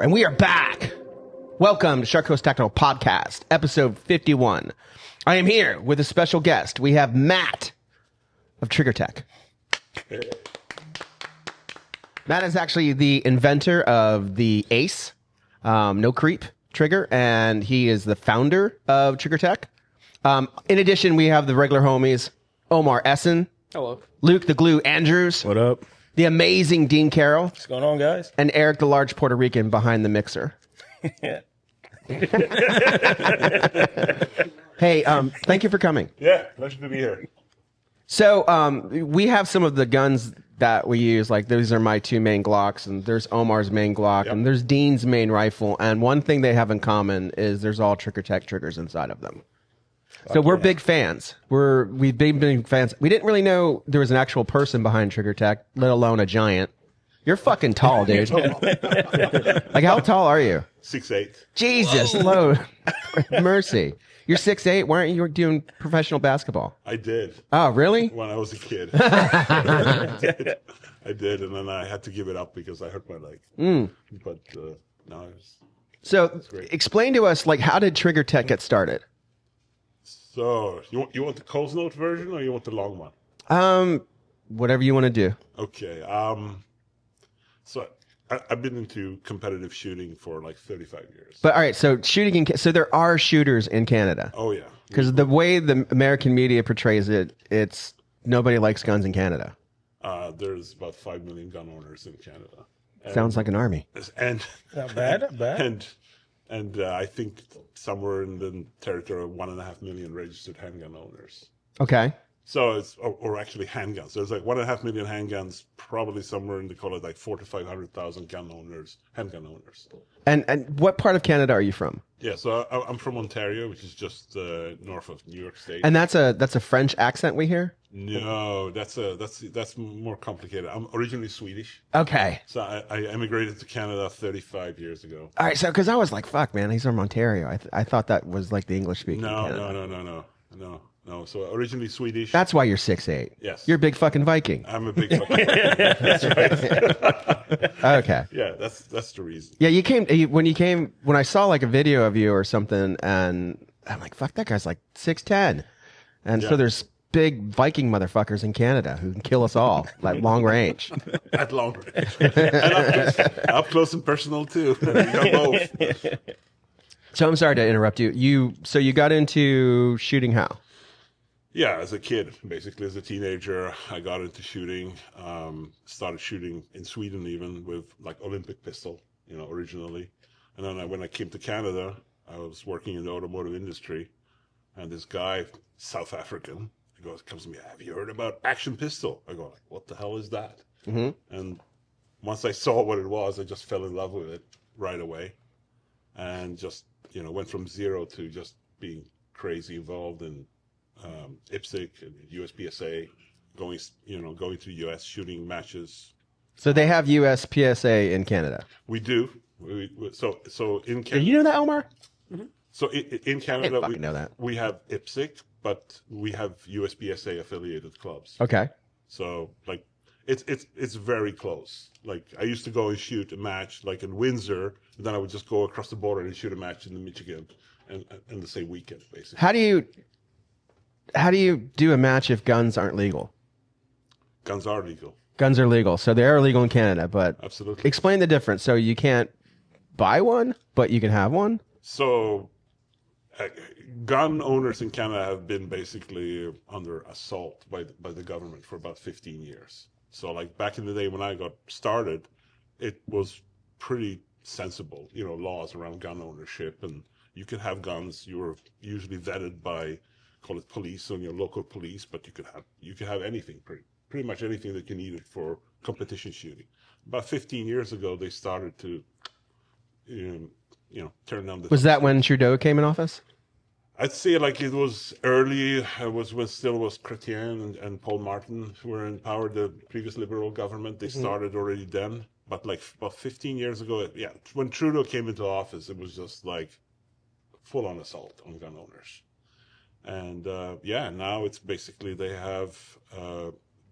And we are back. Welcome to Shark Coast Tactical Podcast, episode 51. I am here with a special guest. We have Matt of Triggertech. Matt is actually the inventor of the ACE, no creep trigger, and he is the founder of Triggertech. In addition, we have the regular homies, Omar Essen. Hello. Luke the Glue Andrews. What up? The amazing Dean Carroll. What's going on, guys? And Eric the large Puerto Rican behind the mixer. Hey, thank you for coming. Yeah, pleasure to be here. So we have some of the guns that we use, like these are my two main Glocks, and there's Omar's main Glock, and there's Dean's main rifle, and one thing they have in common is there's all Triggertech triggers inside of them. So we're big fans. We've been big fans. We didn't really know there was an actual person behind Triggertech, let alone a giant. You're fucking tall, dude. Like, how tall are you? 6'8". Jesus, Lord. Mercy. You're 6'8". Why aren't you doing professional basketball? I did. Oh, really? When I was a kid. I did, and then I had to give it up because I hurt my leg. But no, it's So great. explain to us, like, how did Triggertech get started? So you want the Coles Note version or you want the long one? Whatever you want to do. Okay. So I've been into competitive shooting for like 35 years. But all right, so so there are shooters in Canada. Oh yeah. Because the way the American media portrays it, it's nobody likes guns in Canada. There's about 5 million gun owners in Canada. Sounds like an army. And Not bad, not bad. And I think somewhere in the territory of 1.5 million registered handgun owners. Okay. So it's, or actually handguns. There's like 1.5 million handguns, probably somewhere in the call it like 400,000 to 500,000 handgun owners. And what part of Canada are you from? Yeah, so I'm from Ontario, which is just north of New York State. And that's a French accent we hear? No, that's more complicated. I'm originally Swedish. Okay. So I emigrated to Canada 35 years ago. All right, so because I was like, fuck, man, he's from Ontario. I thought that was like the English speaking Canada. No. So originally Swedish. That's why you're 6'8". Yes. You're a big fucking Viking. I'm a big fucking That's right. Okay. Yeah, that's the reason. Yeah, when I saw like a video of you or something, and I'm like, fuck, that guy's like 6'10". And so there's big Viking motherfuckers in Canada who can kill us all, like long range. At long range. And up close and personal too. We got both. So I'm sorry to interrupt you. You got into shooting how? Yeah, as a kid, basically as a teenager, I got into shooting. Started shooting in Sweden even with like Olympic pistol, originally. And then when I came to Canada, I was working in the automotive industry, and this guy, South African, comes to me, have you heard about action pistol? I go, like, what the hell is that? Mm-hmm. And once I saw what it was, I just fell in love with it right away, and just went from zero to just being crazy involved in IPSC and USPSA, going to the US, shooting matches. So they have USPSA in Canada. We do. So in Canada, Did you know that, Omar? Mm-hmm. So in Canada, I know that. We have IPSC, but we have USPSA affiliated clubs. Okay. So like it's very close. Like I used to go and shoot a match like in Windsor, and then I would just go across the border and shoot a match in Michigan, and the same weekend basically. How do you do a match if guns aren't legal? Guns are legal. Guns are legal, so they are legal in Canada. But Absolutely. Explain the difference. So you can't buy one, but you can have one. So, gun owners in Canada have been basically under assault by the government for about 15 years. So, like back in the day when I got started, it was pretty sensible, laws around gun ownership, and you could have guns. You were usually vetted by, call it police, on your local police, but you could have anything, pretty much anything that you needed for competition shooting. About 15 years ago, they started to, turn down the. Was that when Trudeau came in office? I'd say like it was early. It was when still was Chrétien and Paul Martin who were in power. The previous Liberal government, they started already then. But like about 15 years ago, when Trudeau came into office, it was just like full-on assault on gun owners. And now it's basically they have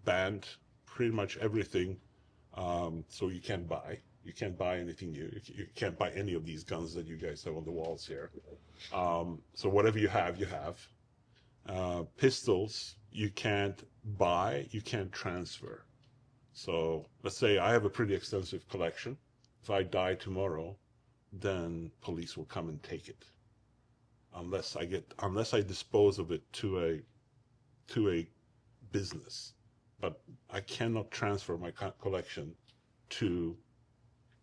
banned pretty much everything So you can't buy. You can't buy anything new. You can't buy any of these guns that you guys have on the walls here. So whatever you have, you have. Pistols, you can't buy, you can't transfer. So let's say I have a pretty extensive collection. If I die tomorrow, then police will come and take it, unless I dispose of it to a business. But I cannot transfer my collection to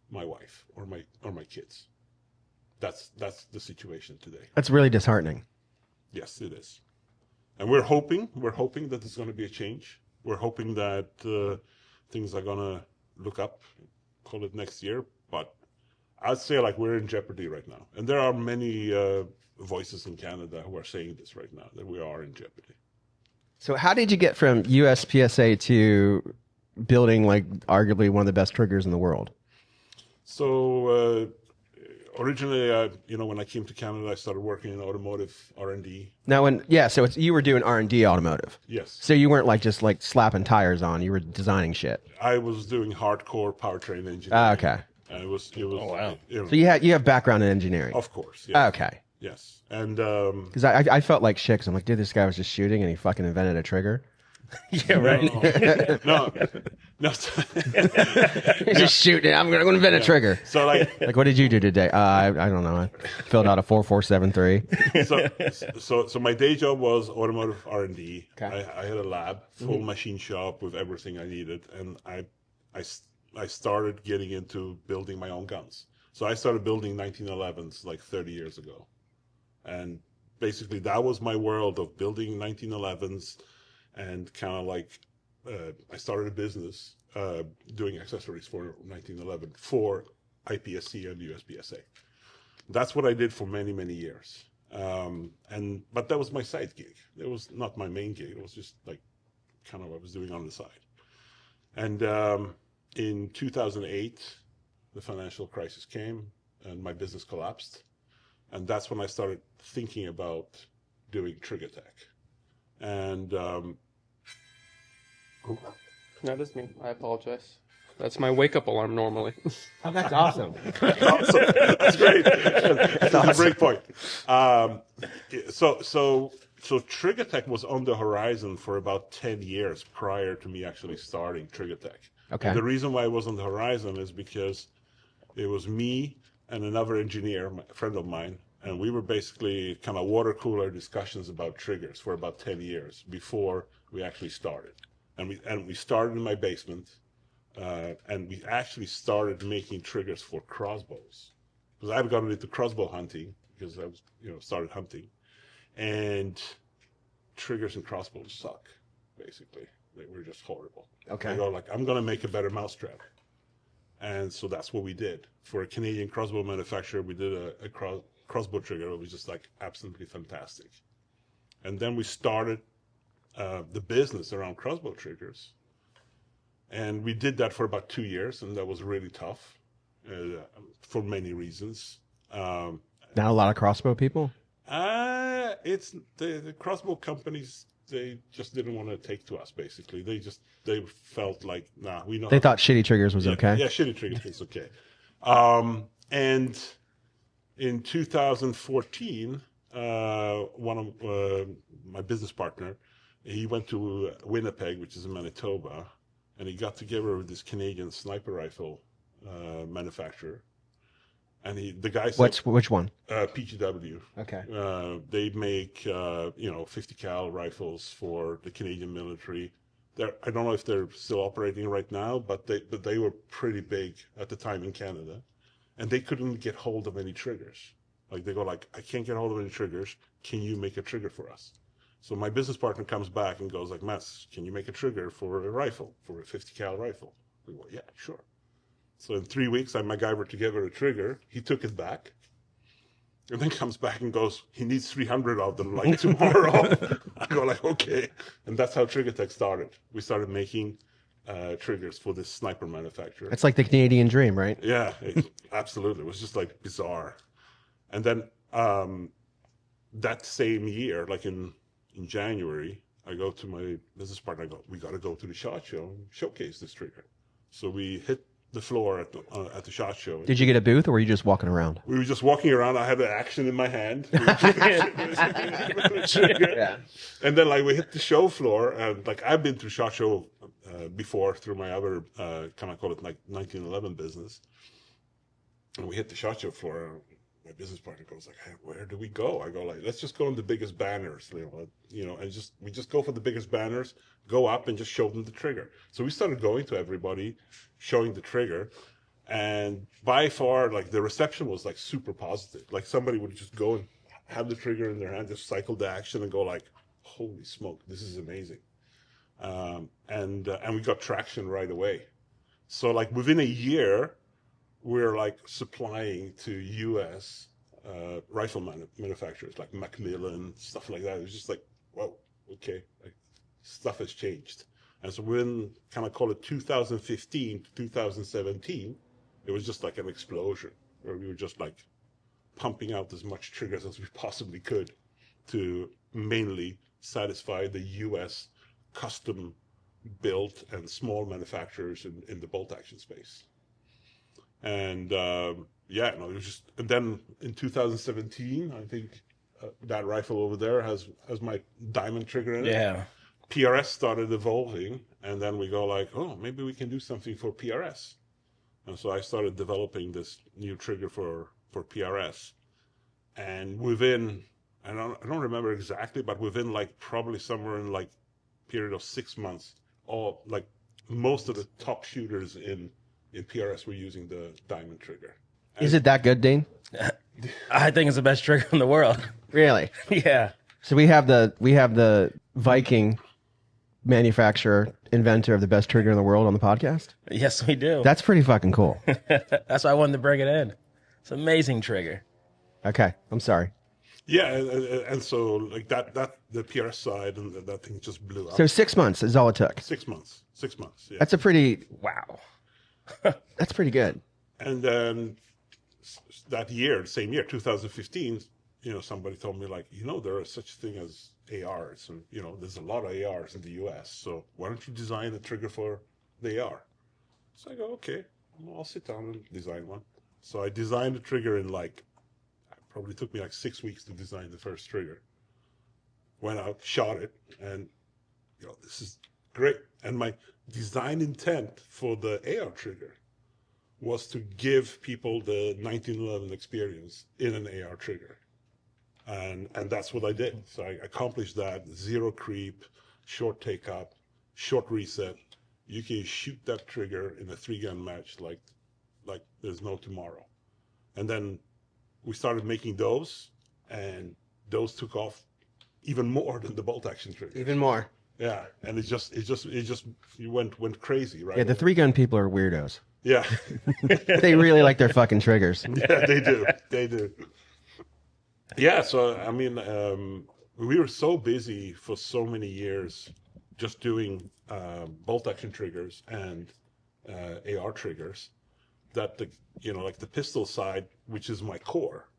my wife or my kids. That's the situation today. That's really disheartening. Yes, it is. And we're hoping that there's going to be a change. We're hoping that things are going to look up, call it next year. But I'd say like we're in jeopardy right now. And there are many voices in Canada who are saying this right now, that we are in jeopardy. So how did you get from USPSA to building like arguably one of the best triggers in the world? So originally, when I came to Canada, I started working in automotive R&D. Now, so you were doing R&D automotive. Yes. So you weren't like just like slapping tires on. You were designing shit. I was doing hardcore powertrain engineering. Ah, okay. And it was. Oh wow. So you have background in engineering. Of course. Yes. Ah, okay. Yes. And because I felt like shit. Because I'm like, dude, this guy was just shooting and he fucking invented a trigger. Yeah, right. No. He's just shooting. I'm gonna invent a trigger. So like, what did you do today? I don't know. I filled out a 4473. So my day job was automotive R&D. Okay. I had a lab, full machine shop with everything I needed, and I started getting into building my own guns. So I started building 1911s like 30 years ago, and basically that was my world of building 1911s. And kind of like, I started a business doing accessories for 1911 for IPSC and USPSA. That's what I did for many, many years. But that was my side gig. It was not my main gig. It was just like kind of what I was doing on the side. And in 2008, the financial crisis came and my business collapsed. And that's when I started thinking about doing Triggertech. And no, that's me. I apologize. That's my wake-up alarm normally. Oh, that's awesome. Awesome. That's great. That's a great point. So Triggertech was on the horizon for about 10 years prior to me actually starting Triggertech. Okay. And the reason why it was on the horizon is because it was me and another engineer, a friend of mine, and we were basically kind of water cooler discussions about triggers for about 10 years before we actually started. And we started in my basement, and we actually started making triggers for crossbows. Because I've gotten into crossbow hunting because I was, started hunting. And triggers and crossbows suck, basically. They were just horrible. Okay. I go like, I'm going to make a better mousetrap. And so that's what we did. For a Canadian crossbow manufacturer, we did a crossbow trigger. It was just like absolutely fantastic. And then we started the business around crossbow triggers. And we did that for about 2 years, and that was really tough for many reasons. Not a lot of crossbow people? It's the crossbow companies, they just didn't want to take to us, basically. They felt like, nah, we know. They thought shitty triggers was okay? Yeah, shitty triggers is okay. And in 2014, one of my business partner, he went to Winnipeg, which is in Manitoba, and he got together with this Canadian sniper rifle manufacturer. And the guy said, which one? PGW. Okay. They make 50 cal rifles for the Canadian military. I don't know if they're still operating right now, but they were pretty big at the time in Canada, and they couldn't get hold of any triggers. Like they go like, I can't get hold of any triggers. Can you make a trigger for us? So my business partner comes back and goes like, Mats, can you make a trigger for a rifle, for a 50 cal rifle? We go, yeah, sure. So in 3 weeks, I MacGyvered together a trigger. He took it back, and then comes back and goes, he needs 300 of them like tomorrow. I go like, okay. And that's how Triggertech started. We started making triggers for this sniper manufacturer. It's like the Canadian dream, right? Yeah, absolutely. It was just like bizarre. And then that same year, like in January, I go to my business partner. I go, we got to go to the SHOT Show and showcase this trigger. So we hit the floor at the SHOT Show. Did you get a booth, or were you just walking around? We were just walking around. I had the action in my hand. Yeah. And then like we hit the show floor, and like I've been through SHOT Show before through my other kind of call it like 1911 business. And we hit the SHOT Show floor. And my business partner goes like, "Hey, where do we go?" I go like, "Let's just go on the biggest banners, and we just go for the biggest banners, go up and just show them the trigger." So we started going to everybody, showing the trigger, and by far like the reception was like super positive. Like somebody would just go and have the trigger in their hand, just cycle the action, and go like, "Holy smoke, this is amazing!" And we got traction right away. So like within a year, we're like supplying to U.S. Rifle manufacturers like Macmillan, stuff like that. It was just like, whoa, okay, like stuff has changed. And so when kind of call it 2015 to 2017, it was just like an explosion where we were just like pumping out as much triggers as we possibly could to mainly satisfy the U.S. custom built and small manufacturers in the bolt action space. And it was just. And then in 2017, I think that rifle over there has my diamond trigger in it. Yeah. PRS started evolving, and then we go like, oh, maybe we can do something for PRS. And so I started developing this new trigger for PRS. And within, I don't remember exactly, but within like probably somewhere in like period of 6 months, all like most of the top shooters in PRS were using the diamond trigger. Is it that good, Dean? I think it's the best trigger in the world. Really? Yeah. So we have the Viking manufacturer, inventor of the best trigger in the world on the podcast. Yes, we do. That's pretty fucking cool. That's why I wanted to bring it in. It's an amazing trigger. Okay, I'm sorry. Yeah, and so like that the PRS side and that thing just blew up. So 6 months is all it took. 6 months. 6 months. Yeah. That's a pretty. Wow. That's pretty good. And then that year, same year, 2015, somebody told me like, there is such a thing as ARs, and there's a lot of ARs in the US. So why don't you design a trigger for the AR? So I go, okay, well, I'll sit down and design one. So I designed the trigger in like, it probably took me like 6 weeks to design the first trigger. Went out, shot it, and this is great. And my design intent for the AR trigger was to give people the 1911 experience in an AR trigger. And that's what I did. So I accomplished that. Zero creep, short take up, short reset. You can shoot that trigger in a 3-gun match like there's no tomorrow. And then we started making those, and those took off even more than the bolt action trigger. Even more. Yeah, and it just went crazy, right? Yeah, the 3-gun people are weirdos. Yeah. They really like their fucking triggers. Yeah, they do. They do. Yeah, so I mean, we were so busy for so many years just doing bolt action triggers and AR triggers that the pistol side, which is my core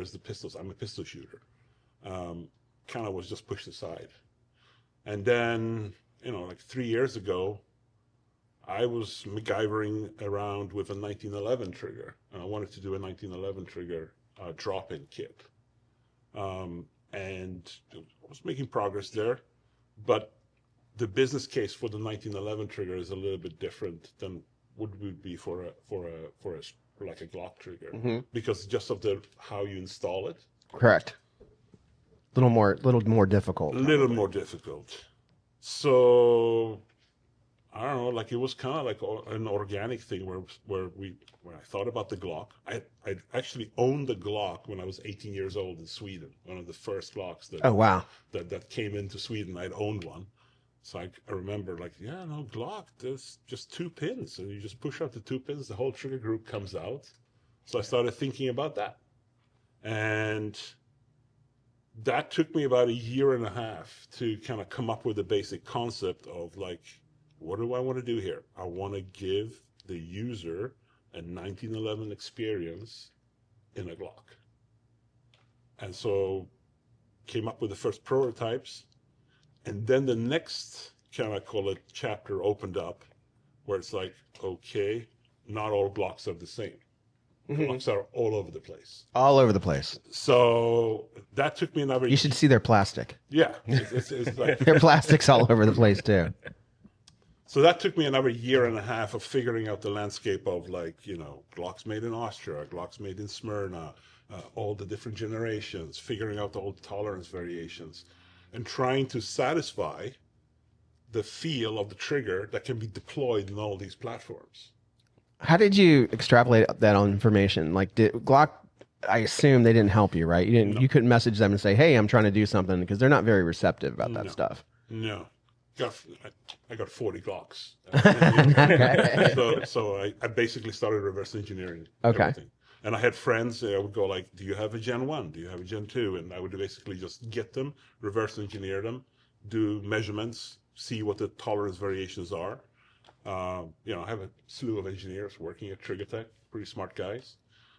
is the pistols. I'm a pistol shooter. Kind of was just pushed aside. And then, like 3 years ago, I was MacGyvering around with a 1911 trigger. And I wanted to do a 1911 trigger drop-in kit. And I was making progress there. But the business case for the 1911 trigger is a little bit different than would be for like a Glock trigger, because just of how you install it. Correct. Little more difficult. A little more difficult. So I don't know, like it was kind of like an organic thing where when I thought about the Glock, I actually owned the Glock when I was 18 years old in Sweden. One of the first Glocks that Oh wow. that came into Sweden. I'd owned one. So I remember like, yeah, no, Glock, there's just 2 pins. And you just push out the 2 pins, the whole trigger group comes out. So I started thinking about that. And that took me about 1.5 years to kind of come up with the basic concept of like, what do I want to do here? I want to give the user a 1911 experience in a Glock. And so came up with the first prototypes. And then the next, kind of call it, chapter opened up where it's like, okay, not all Glocks are the same. Glocks are all over the place. All over the place. So that took me another. You should see their plastic. Yeah, it's like Their plastic's all over the place too. so that took me another year and a half of figuring out the landscape of like, you know, Glocks made in Austria, Glocks made in Smyrna, all the different generations, figuring out all the tolerance variations, and trying to satisfy the feel of the trigger that can be deployed in all these platforms. How did you extrapolate that on information? Like, did Glock? I assume they didn't help you, right? You didn't. No. You couldn't message them and say, "Hey, I'm trying to do something," because they're not very receptive about that No. stuff. No. I got 40 Glocks. So I basically started reverse engineering everything. And I had friends, I would go like, do you have a Gen 1? Do you have a Gen 2? And I would basically just get them, reverse engineer them, do measurements, see what the tolerance variations are. You know, I have a slew of engineers working at Triggertech, pretty smart guys.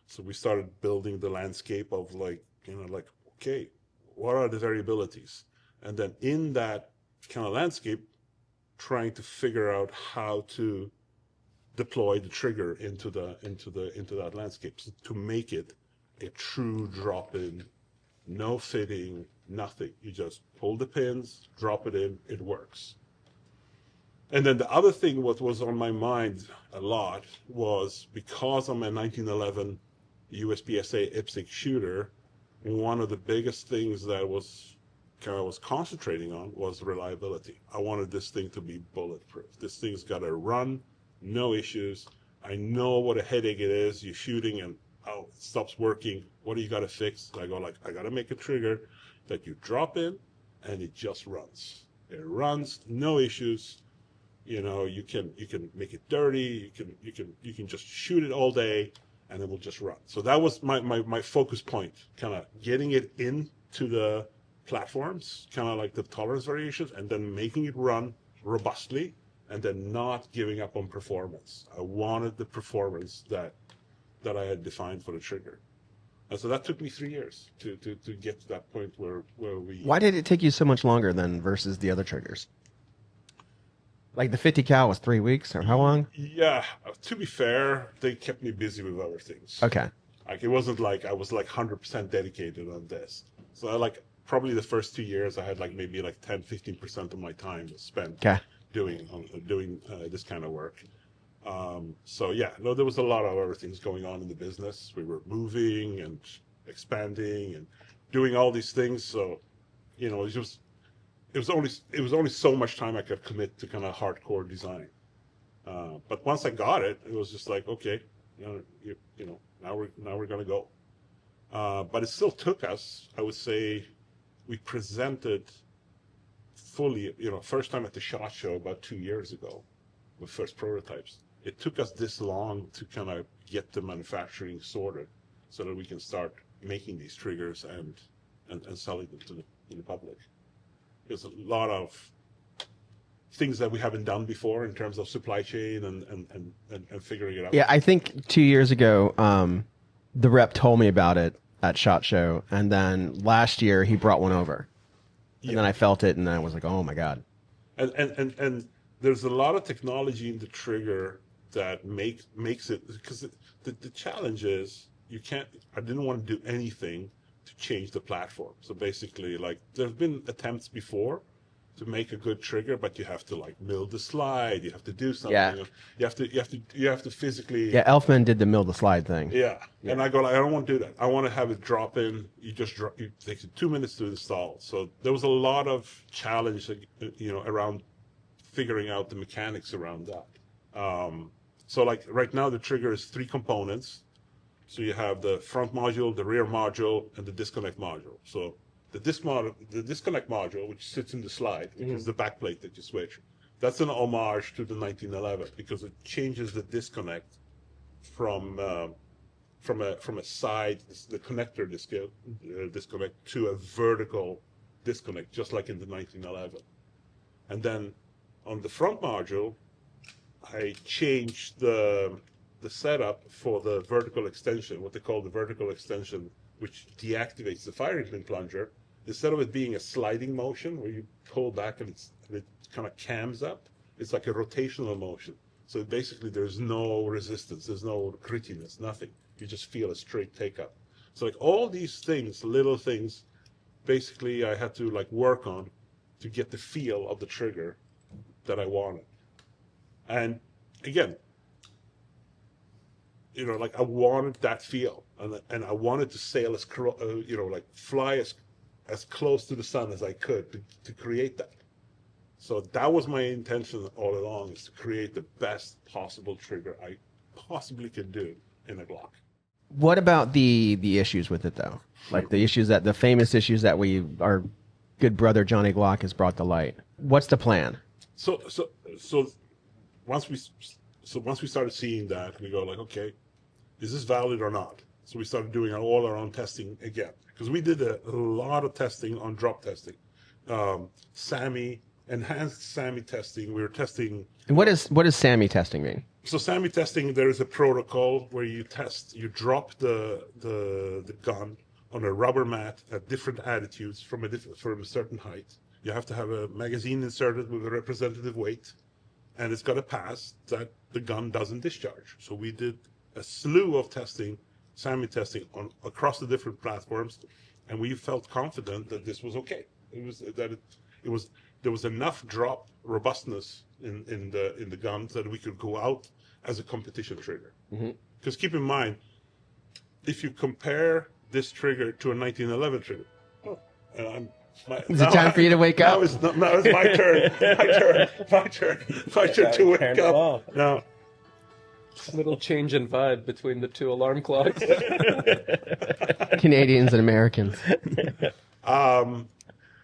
So we started building the landscape of like, you know, like, okay, what are the variabilities? And then in that kind of landscape, trying to figure out how to deploy the trigger into that landscape to make it a true drop-in, no fitting, nothing. You just pull the pins, drop it in, it works. And then the other thing what was on my mind a lot was because I'm a 1911 USPSA IPSC shooter, one of the biggest things that I was concentrating on was reliability. I wanted this thing to be bulletproof. This thing's got to run, no issues. I know what a headache it is. You're shooting and it stops working. What do you got to fix? I go like, I got to make a trigger that you drop in and it just runs. It runs, no issues. You know, you can make it dirty. You can just shoot it all day, and it will just run. So that was my focus point, kind of getting it into the platforms, kind of like the tolerance variations, and then making it run robustly, and then not giving up on performance. I wanted the performance that I had defined for the trigger. And so that took me 3 years to get to that point where we. Why did it take you so much longer than versus the other triggers? Like the 50 cal was 3 weeks, or how long? Yeah, to be fair, they kept me busy with other things. Okay. Like it wasn't like I was like 100% dedicated on this. So I like probably the first 2 years I had like maybe like 10-15% of my time was spent doing this kind of work. So yeah, no, there was a lot of other things going on in the business. We were moving and expanding and doing all these things. So, you know, it was only so much time I could commit to kind of hardcore design. But once I got it, it was just like, okay, now we're gonna go. But it still took us, I would say, we presented fully, first time at the SHOT Show about 2 years ago with first prototypes. It took us this long to kind of get the manufacturing sorted so that we can start making these triggers and selling them to the public. There's a lot of things that we haven't done before in terms of supply chain and figuring it out. Yeah, I think 2 years ago, the rep told me about it at SHOT Show, and then last year he brought one over, and then I felt it, and I was like, oh my god. And there's a lot of technology in the trigger that makes it, because the challenge is I didn't want to do anything to change the platform. So basically, like, there's been attempts before to make a good trigger, but you have to like mill the slide. You have to do something. Yeah. You have to physically. Yeah, Elfman did the mill the slide thing. Yeah. And I go like, I don't want to do that. I want to have it drop in. It takes you 2 minutes to install. So there was a lot of challenge, around figuring out the mechanics around that. So like right now the trigger is 3 components. So you have the front module, the rear module, and the disconnect module. So the disconnect module, which sits in the slide, which is the backplate that you switch, that's an homage to the 1911 because it changes the disconnect from a side, the connector disconnect to a vertical disconnect, just like in the 1911. And then on the front module, I changed the setup for the vertical extension, what they call the vertical extension, which deactivates the firing pin plunger. Instead of it being a sliding motion where you pull back and it kind of cams up, it's like a rotational motion. So basically, there's no resistance, there's no grittiness, nothing. You just feel a straight take up. So like all these things, little things, basically I had to like work on to get the feel of the trigger that I wanted. And again, like I wanted that feel, and I wanted to sail like fly as close to the sun as I could to create that. So that was my intention all along, is to create the best possible trigger I possibly could do in a Glock. What about the issues with it though? Like the famous issues that our good brother Johnny Glock has brought to light. What's the plan? So once we started seeing that, we go like, okay, is this valid or not? So we started doing all our own testing again, because we did a lot of testing on drop testing, enhanced SAMI testing. We were testing. And what does SAMI testing mean? So SAMI testing, there is a protocol where you drop the gun on a rubber mat at different attitudes from a certain height. You have to have a magazine inserted with a representative weight, and it's got to pass that the gun doesn't discharge. So we did a slew of testing, SAMI testing across the different platforms, and we felt confident that this was okay. There was enough drop robustness in the guns that we could go out as a competition trigger. Because keep in mind, if you compare this trigger to a 1911 trigger, is it time for you to wake up? Now it's my turn. My turn to wake up. Now, little change in vibe between the two alarm clocks. Canadians and Americans.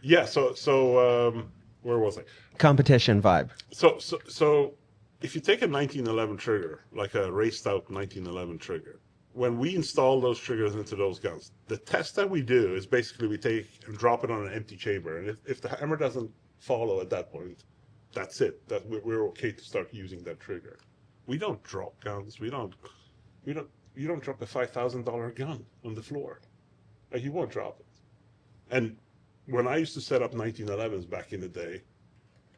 Yeah. So where was I? Competition vibe. So if you take a 1911 trigger, like a raced out 1911 trigger, when we install those triggers into those guns, the test that we do is basically we take and drop it on an empty chamber, and if the hammer doesn't follow at that point, that's it. That we're okay to start using that trigger. We don't drop guns. You don't drop a $5,000 gun on the floor. Like, you won't drop it. And when I used to set up 1911s back in the day,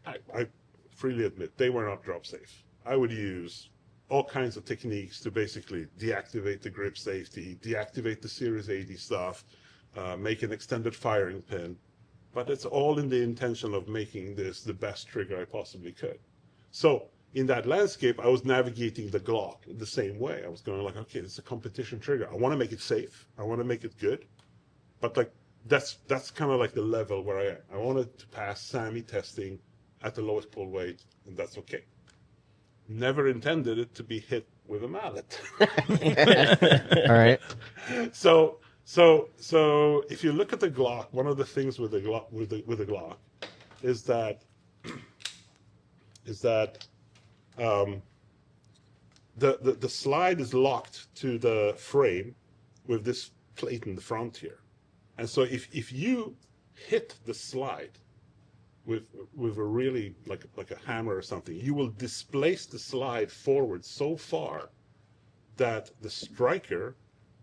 I freely admit they were not drop safe. I would use all kinds of techniques to basically deactivate the grip safety, deactivate the Series 80 stuff, make an extended firing pin. But it's all in the intention of making this the best trigger I possibly could. So in that landscape, I was navigating the Glock the same way. I was going like, okay, it's a competition trigger. I want to make it safe. I want to make it good. But like that's kind of like the level where I am. I wanted to pass SAMI testing at the lowest pull weight, and that's okay. Never intended it to be hit with a mallet. All right. So if you look at the Glock, one of the things with the Glock is that the slide is locked to the frame with this plate in the front here, and so if you hit the slide with a really like a hammer or something, you will displace the slide forward so far that the striker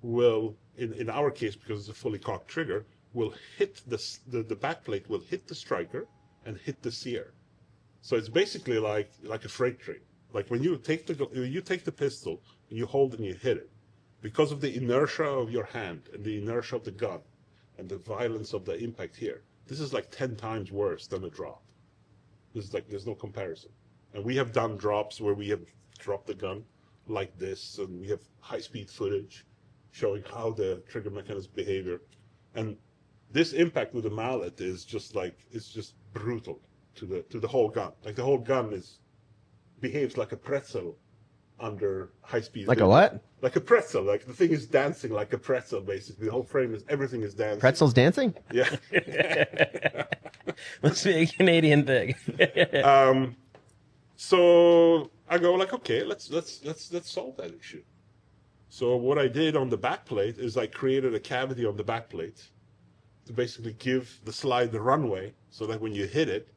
will, in our case, because it's a fully cocked trigger, will hit the back plate will hit the striker and hit the sear. So it's basically like a freight train. Like when you take the pistol and you hold it and you hit it, because of the inertia of your hand and the inertia of the gun and the violence of the impact here, this is like 10 times worse than a drop. This is like, there's no comparison. And we have done drops where we have dropped the gun like this, and we have high-speed footage showing how the trigger mechanism behavior. And this impact with the mallet is just like, it's just brutal to the whole gun. Like the whole gun behaves like a pretzel under high speed. Like a what? Like a pretzel. Like the thing is dancing like a pretzel, basically. The whole frame everything is dancing. Pretzels dancing? Yeah. Must be a Canadian thing. So I go like, okay, let's solve that issue. So what I did on the back plate is I created a cavity on the back plate to basically give the slide the runway, so that when you hit it,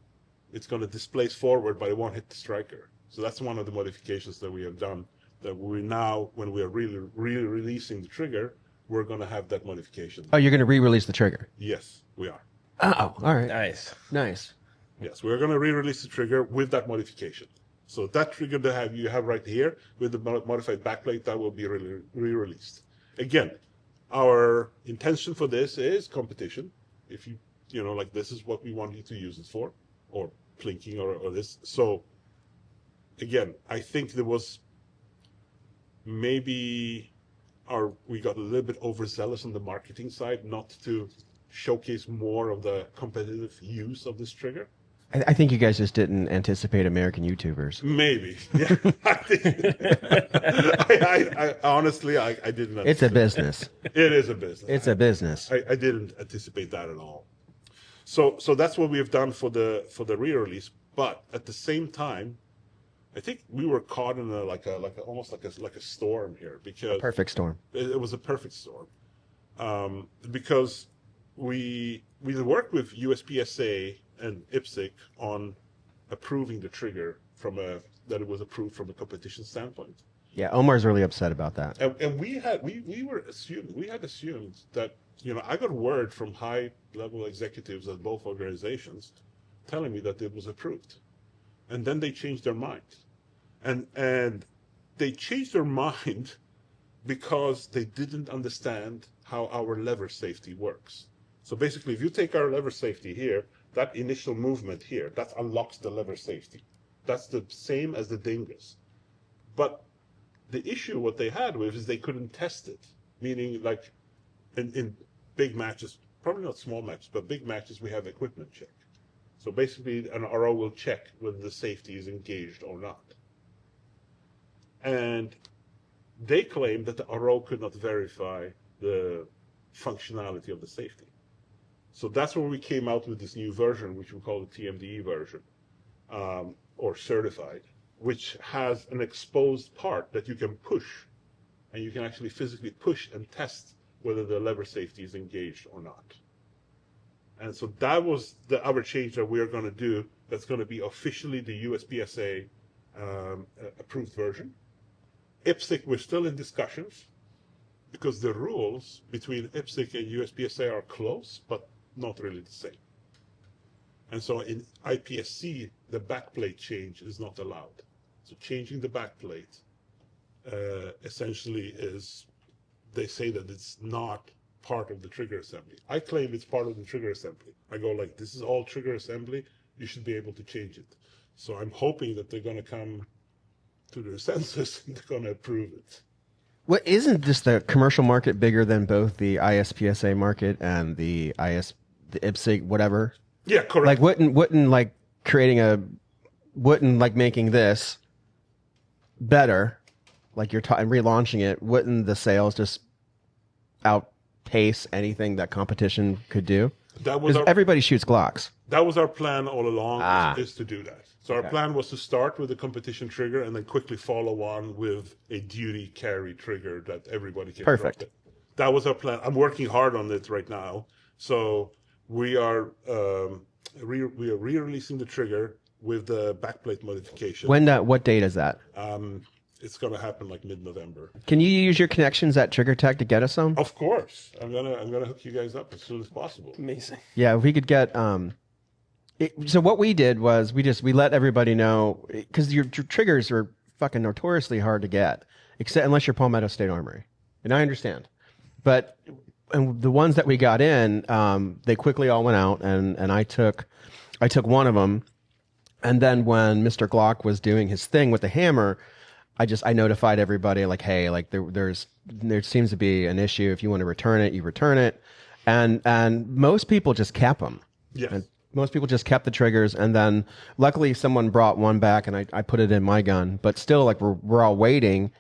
it's going to displace forward, but it won't hit the striker. So that's one of the modifications that we have done, that we now, when we are really releasing the trigger, we're going to have that modification. Oh, you're going to re-release the trigger? Yes, we are. Oh, all right. Nice. Nice. Yes, we're going to re-release the trigger with that modification. So that trigger that you have right here with the modified backplate, that will be re-released. Again, our intention for this is competition. If like this is what we want you to use it for, or plinking or this. So again, I think there was maybe we got a little bit overzealous on the marketing side, not to showcase more of the competitive use of this trigger. I think you guys just didn't anticipate American YouTubers. Maybe, yeah. I honestly, I didn't. It's a business. It is a business. It's a business. I didn't anticipate that at all. So that's what we have done for the re-release. But at the same time, I think we were caught in almost like a storm here, because Perfect storm. It was a perfect storm, because we worked with USPSA and IPSC on approving the trigger that it was approved from a competition standpoint. Yeah, Omar's really upset about that. And we had assumed that, I got word from high level executives at both organizations telling me that it was approved. And then they changed their mind. And they changed their mind because they didn't understand how our lever safety works. So basically, if you take our lever safety here, that initial movement here, that unlocks the lever safety. That's the same as the dingus. But the issue what they had with is they couldn't test it. Meaning, like, in big matches, probably not small matches, but big matches, we have equipment check. So basically, an RO will check whether the safety is engaged or not. And they claimed that the RO could not verify the functionality of the safety. So that's where we came out with this new version, which we call the TMDE version, or certified, which has an exposed part that you can push, and you can actually physically push and test whether the lever safety is engaged or not. And so that was the other change that we are going to do. That's going to be officially the USPSA approved version. IPSC, we're still in discussions, because the rules between IPSC and USPSA are close, but not really the same. And so in IPSC, the backplate change is not allowed. So changing the backplate essentially is, they say that it's not part of the trigger assembly. I claim it's part of the trigger assembly. I go like, this is all trigger assembly, you should be able to change it. So I'm hoping that they're going to come to their senses and they're going to approve it. Well, isn't just the commercial market bigger than both the ISPSA market and the IPSC, whatever? Yeah, correct. Like, wouldn't like making this better, like you're relaunching it, wouldn't the sales just outpace anything that competition could do? That was everybody shoots Glocks. That was our plan all along, is to do that. So our Okay. plan was to start with a competition trigger and then quickly follow on with a duty carry trigger that everybody can Perfect. drop it. That was our plan. I'm working hard on it right now. So we are re-releasing the trigger with the backplate modification. What date is that? It's going to happen like mid-November. Can you use your connections at Triggertech to get us some? Of course, I'm gonna hook you guys up as soon as possible. Amazing. Yeah, if we could get. So what we did was we let everybody know, because your triggers are fucking notoriously hard to get, except unless you're Palmetto State Armory, and I understand, but and the ones that we got in, they quickly all went out, and I took one of them, and then when Mr. Glock was doing his thing with the hammer, I notified everybody, like, hey, like there seems to be an issue. If you want to return it, you return it, and most people just kept them. Yes. And most people just kept the triggers, and then luckily someone brought one back, and I put it in my gun. But still, like we're all waiting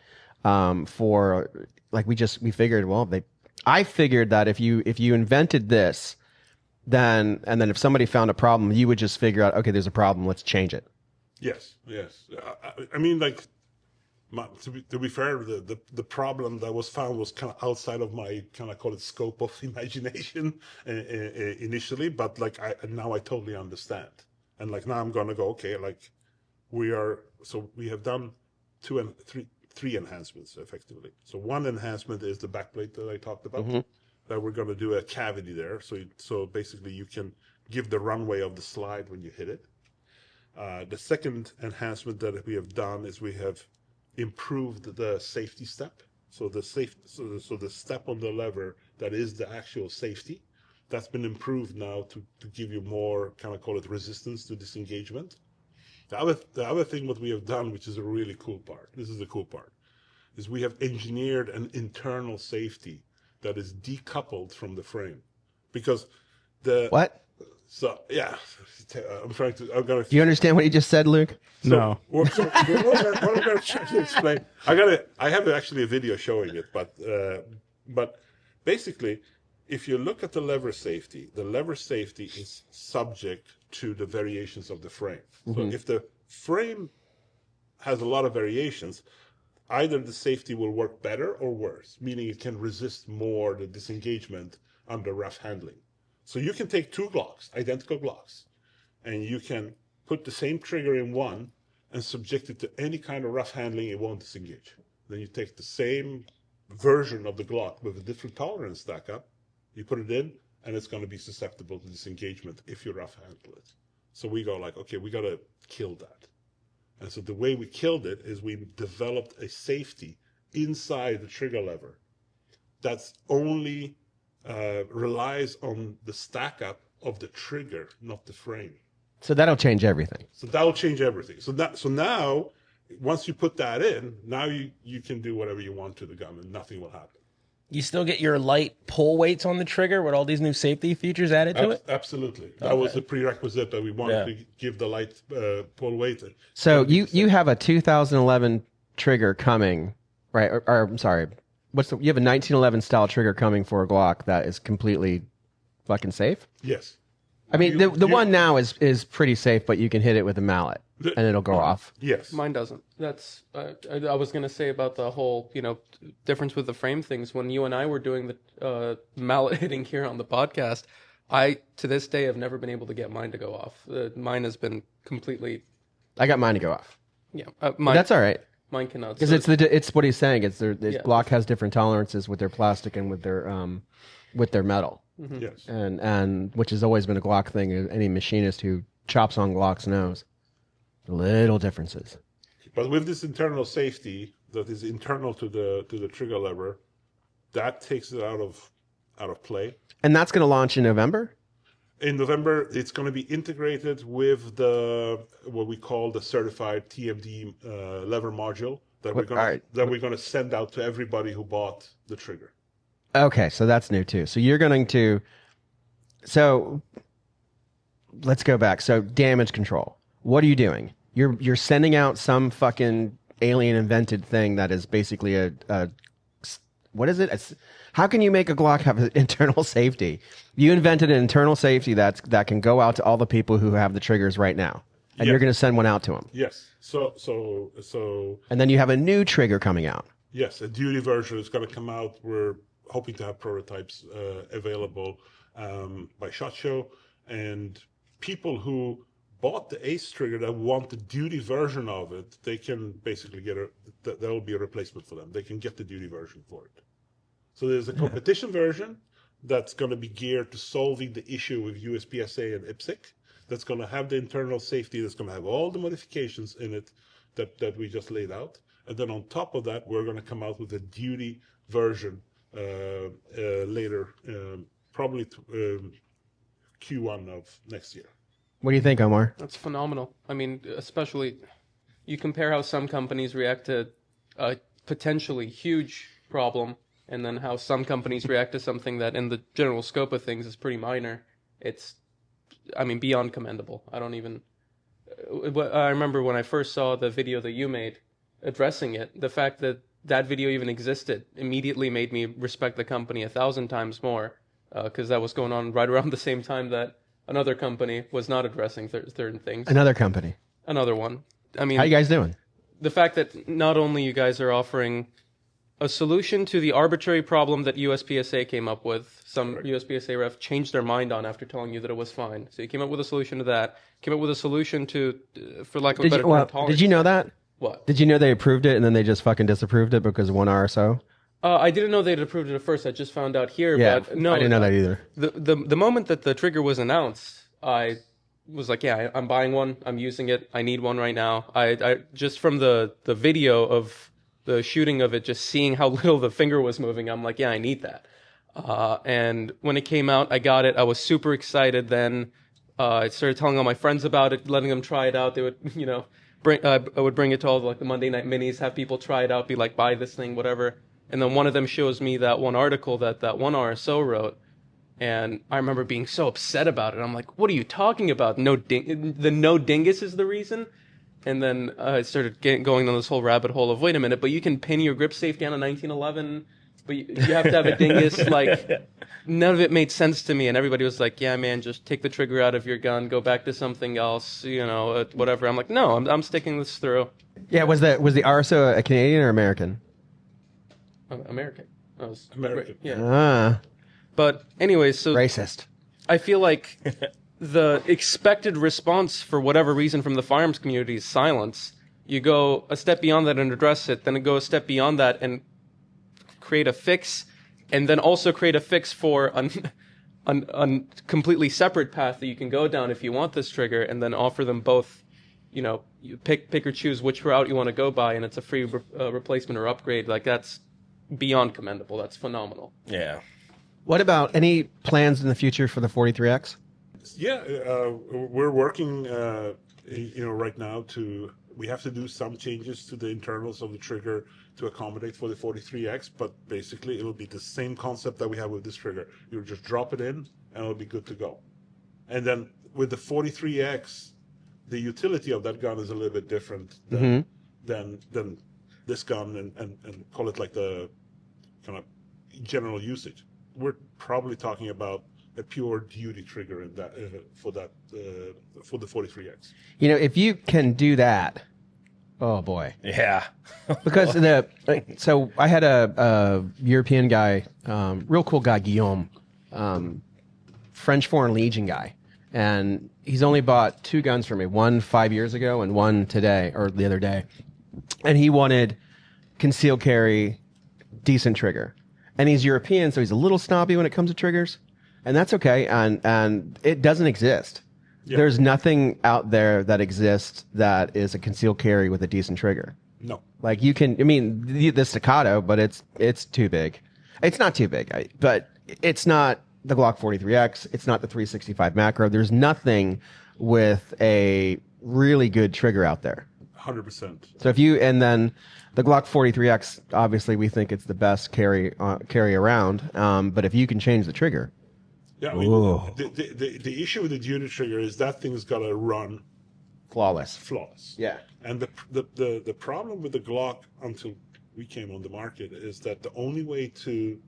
for, like, we figured, well, I figured that if you invented this, then if somebody found a problem, you would just figure out, okay, there's a problem, let's change it. Yes. I mean, like, to be fair, the problem that was found was kind of outside of my, kind of call it, scope of imagination initially, but like now I totally understand, and like now I'm gonna go, okay, like we have done three enhancements effectively. So one enhancement is the backplate that I talked about, that we're gonna do a cavity there, so basically you can give the runway of the slide when you hit it. The second enhancement that we have done is we have improved the safety step. So the step on the lever that is the actual safety, that's been improved now to give you more, kind of call it resistance to disengagement. The other thing what we have done, which is a really cool part, this is the cool part, is we have engineered an internal safety that is decoupled from the frame. Because the... What? So, yeah, I'm gonna... Do you understand what he just said, Luke? No. What I'm going to try to explain, I have actually a video showing it, but basically, if you look at the lever safety is subject to the variations of the frame. So if the frame has a lot of variations, either the safety will work better or worse, meaning it can resist more the disengagement under rough handling. So you can take two Glocks, identical Glocks, and you can put the same trigger in one and subject it to any kind of rough handling, it won't disengage. Then you take the same version of the Glock with a different tolerance stack up, you put it in, and it's going to be susceptible to disengagement if you rough handle it. So we go like, okay, we got to kill that. And so the way we killed it is we developed a safety inside the trigger lever that's only relies on the stack up of the trigger, not the frame. So that'll change everything. So that'll change everything. So now, once you put that in, now you can do whatever you want to the gun and nothing will happen. You still get your light pull weights on the trigger with all these new safety features added to it? Absolutely. That was a prerequisite that we wanted to give the light pull weight. So you have a 2011 trigger coming, right? Or I'm sorry, you have a 1911 style trigger coming for a Glock that is completely fucking safe? Yes. I mean, the one now is pretty safe, but you can hit it with a mallet and it'll go off. Yes. Mine doesn't. That's I was going to say about the whole, difference with the frame things. When you and I were doing the mallet hitting here on the podcast, I, to this day, have never been able to get mine to go off. Mine has been completely... I got mine to go off. Yeah. But that's all right. Mine cannot. Because it's what he's saying. Glock has different tolerances with their plastic and with their metal. Mm-hmm. Yes. And which has always been a Glock thing. Any machinist who chops on Glocks knows the little differences. But with this internal safety that is internal to the trigger lever, that takes it out of play. And that's going to launch in November? In November, it's going to be integrated with what we call the certified TMD lever module that we're going to send out to everybody who bought the trigger. Okay, so that's new too. So you're going to... So let's go back. So damage control. What are you doing? You're sending out some fucking alien invented thing that is basically a what is it? How can you make a Glock have an internal safety? You invented an internal safety that can go out to all the people who have the triggers right now, and you're going to send one out to them. Yes. So. And then you have a new trigger coming out. Yes, a duty version is going to come out. We're hoping to have prototypes available by SHOT Show, and people who bought the Ace trigger that want the duty version of it, they can basically get that will be a replacement for them. They can get the duty version for it. So there's a competition version that's going to be geared to solving the issue with USPSA and IPSC. That's going to have the internal safety. That's going to have all the modifications in it that we just laid out. And then on top of that, we're going to come out with a duty version later, probably Q1 of next year. What do you think, Omar? That's phenomenal. I mean, especially you compare how some companies react to a potentially huge problem, and then how some companies react to something that in the general scope of things is pretty minor. It's, I mean, beyond commendable. I remember when I first saw the video that you made addressing it, the fact that that video even existed immediately made me respect the company 1,000 times more, because that was going on right around the same time that another company was not addressing certain things. Another company. Another one. I mean, how you guys doing? The fact that not only you guys are offering a solution to the arbitrary problem that USPSA came up with, some USPSA ref changed their mind on after telling you that it was fine. So you came up with a solution to that. Came up with a solution to, for lack of a better term, tolerance. Did you know that? What? Did you know they approved it and then they just fucking disapproved it because of one RSO? I didn't know they'd approved it at first. I just found out here. Yeah, but no, I didn't know that either. The moment that the trigger was announced, I was like, yeah, I'm buying one. I'm using it. I need one right now. I just from the video of the shooting of it, just seeing how little the finger was moving, I'm like, yeah, I need that. And when it came out, I got it. I was super excited. Then I started telling all my friends about it, letting them try it out. They would, I would bring it to all the Monday night minis, have people try it out, be like, buy this thing, whatever. And then one of them shows me that one article that one RSO wrote. And I remember being so upset about it. I'm like, what are you talking about? The no dingus is the reason? And then I started going down this whole rabbit hole of, wait a minute, but you can pin your grip safety on a 1911, but you have to have a dingus. Like, none of it made sense to me. And everybody was like, yeah, man, just take the trigger out of your gun, go back to something else, whatever. I'm like, no, I'm sticking this through. Yeah, was the RSO a Canadian or American? American. American. Yeah. But anyways, so Racist. I feel like the expected response for whatever reason from the firearms community is silence. You go a step beyond that and address it, then go a step beyond that and create a fix, and then also create a fix for a completely separate path that you can go down if you want this trigger, and then offer them both. You pick or choose which route you want to go by, and it's a free replacement or upgrade. Like, that's beyond commendable. That's phenomenal. Yeah. What about any plans in the future for the 43X? Yeah, we're working, right now we have to do some changes to the internals of the trigger to accommodate for the 43X, but basically it'll be the same concept that we have with this trigger. You'll just drop it in and it'll be good to go. And then with the 43X, the utility of that gun is a little bit different than this gun and call it like the kind of general usage. We're probably talking about a pure duty trigger in that for the 43X. If you can do that, oh boy. Yeah. Because so I had a European guy, real cool guy, Guillaume, French Foreign Legion guy, and he's only bought 2 guns for me, one 5 years ago and one today or the other day, and he wanted concealed carry, decent trigger. And he's European, so he's a little snobby when it comes to triggers, and that's okay. And it doesn't exist. Yeah. There's nothing out there that exists that is a concealed carry with a decent trigger. No, like the staccato, but it's too big. It's not too big, but it's not the Glock 43X. It's not the 365 macro. There's nothing with a really good trigger out there. 100%. So and then the Glock 43X, obviously we think it's the best carry around. But if you can change the trigger, yeah, the issue with the duty trigger is that thing's got to run flawless. Yeah, and the problem with the Glock until we came on the market is that the only way to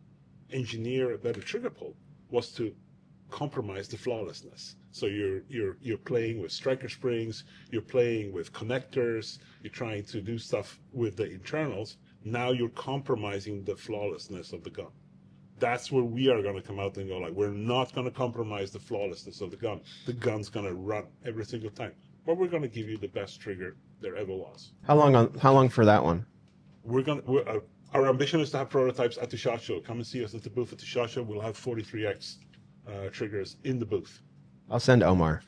engineer a better trigger pull was to compromise the flawlessness. So you're playing with striker springs, you're playing with connectors, you're trying to do stuff with the internals. Now you're compromising the flawlessness of the gun. That's where we are going to come out and go, like, we're not going to compromise the flawlessness of the gun. The gun's going to run every single time. But we're going to give you the best trigger there ever was. How long for that one? Our ambition is to have prototypes at the SHOT Show. Come and see us at the booth at the SHOT Show. We'll have 43X triggers in the booth. I'll send Omar.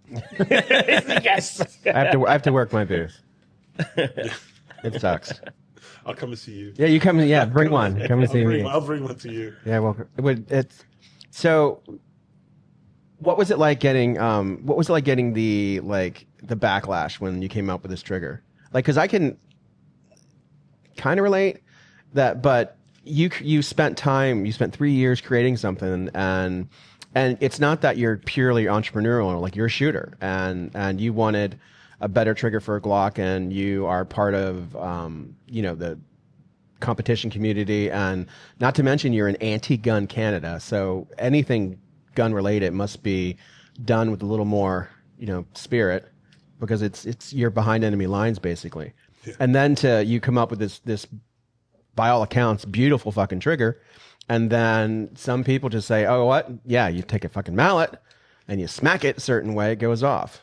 Yes. I have to work my booth. It sucks. I'll come and see you. Yeah, you come. Yeah, bring one. Come and see me. I'll bring one to you. Yeah, well, so. What was it like getting? What was it like getting the backlash when you came out with this trigger? Like, because I can kind of relate that, but you spent time. You spent 3 years creating something, and it's not that you're purely entrepreneurial. Like, you're a shooter, and you wanted a better trigger for a Glock, and you are part of the competition community, and not to mention you're in anti-gun Canada, so anything gun related must be done with a little more spirit, because it's you're behind enemy lines basically. Yeah. And then you come up with this by all accounts beautiful fucking trigger, and then some people just say, oh, what? Yeah, you take a fucking mallet and you smack it a certain way, it goes off.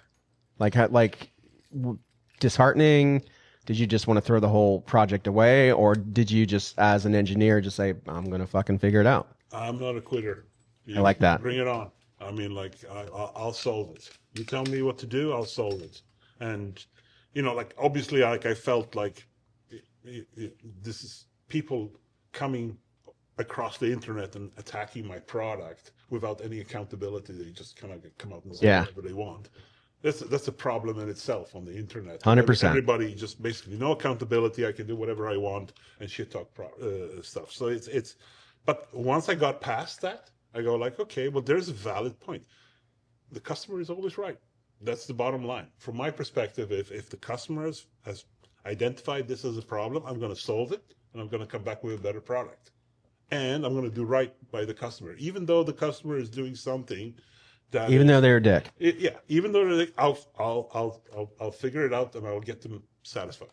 Disheartening. Did you just want to throw the whole project away, or did you just, as an engineer, just say, I'm going to fucking figure it out? I'm not a quitter. I like that. Bring it on. I mean, like, I'll solve it. You tell me what to do, I'll solve it. And, like, obviously, like, I felt like this is people coming across the internet and attacking my product without any accountability. They just kind of come out and say whatever they want. That's a problem in itself on the internet. 100%. Everybody just basically no accountability. I can do whatever I want and shit talk stuff. So it's. But once I got past that, I go like, okay, well, there's a valid point. The customer is always right. That's the bottom line. From my perspective, if the customer has identified this as a problem, I'm going to solve it, and I'm going to come back with a better product. And I'm going to do right by the customer, even though the customer is doing something that Even though they're a dick. Even though they're a dick, I'll figure it out and I'll get them satisfied.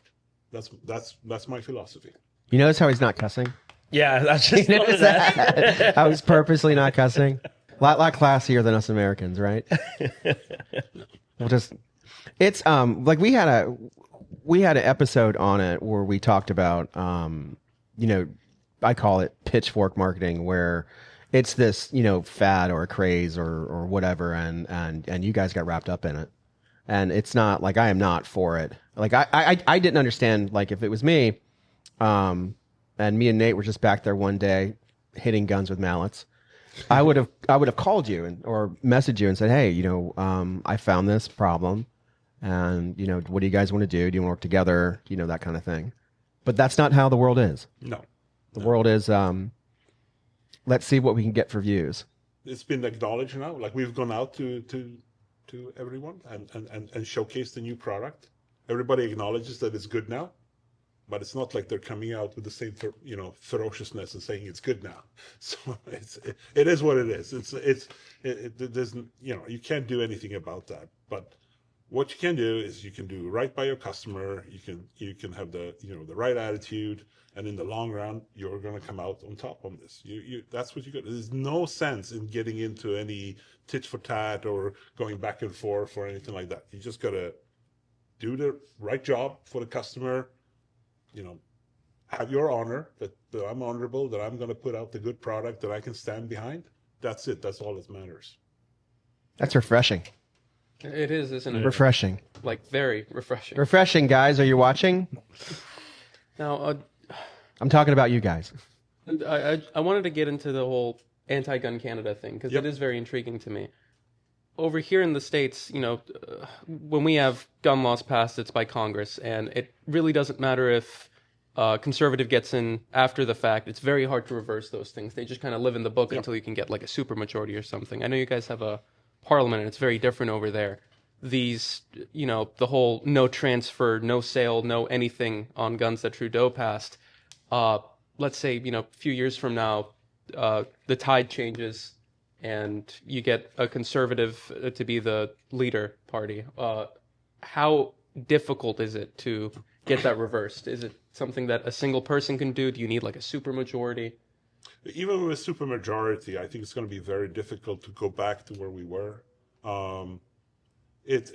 That's my philosophy. You notice how he's not cussing? Yeah, that's just noticed that. I was purposely not cussing. A lot classier than us Americans, right? It's like we had an episode on it where we talked about I call it pitchfork marketing, where it's this fad or a craze or whatever, and you guys got wrapped up in it, and it's not like I am not for it. Like I didn't understand, like, if it was me, and me and Nate were just back there one day hitting guns with mallets, I would have called you or messaged you and said, hey, I found this problem, and what do you guys want to do? Do you want to work together? That kind of thing. But that's not how the world is. No. The world is let's see what we can get for views. It's been acknowledged now. Like, we've gone out to everyone and showcased the new product. Everybody acknowledges that it's good now. But it's not like they're coming out with the same, ferociousness and saying it's good now. So it is what it is. There's, you can't do anything about that. But what you can do is you can do right by your customer. You can have the right attitude, and in the long run, you're going to come out on top on this. That's what you got. There's no sense in getting into any tit for tat or going back and forth or anything like that. You just got to do the right job for the customer. Have your honor that I'm honorable, that I'm going to put out the good product that I can stand behind. That's it. That's all that matters. That's refreshing. It is, isn't it? Refreshing. Like, very refreshing. Refreshing, guys. Are you watching? Now, I'm talking about you guys. I wanted to get into the whole anti-gun Canada thing, because it is very intriguing to me. Over here in the States, when we have gun laws passed, it's by Congress, and it really doesn't matter if conservative gets in after the fact. It's very hard to reverse those things. They just kind of live in the book until you can get like a supermajority or something. I know you guys have a parliament, and it's very different over there. These, the whole no transfer, no sale, no anything on guns that Trudeau passed. Let's say, a few years from now, the tide changes, and you get a conservative to be the leader party. How difficult is it to get that reversed? Is it something that a single person can do? Do you need like a supermajority? Even with a supermajority, I think it's going to be very difficult to go back to where we were. It's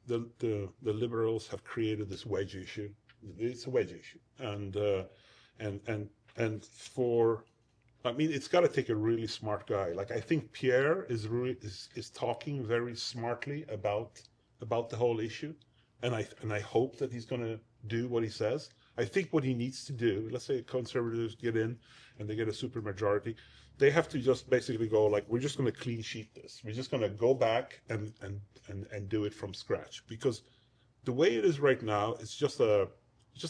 the liberals have created this wedge issue. It's a wedge issue, and for. I mean, it's got to take a really smart guy. Like, I think Pierre is talking very smartly about the whole issue, and I hope that he's going to do what he says. I think what he needs to do, let's say conservatives get in and they get a supermajority, they have to just basically go like, we're just going to clean sheet this. We're just going to go back and do it from scratch, because the way it is right now, it's just a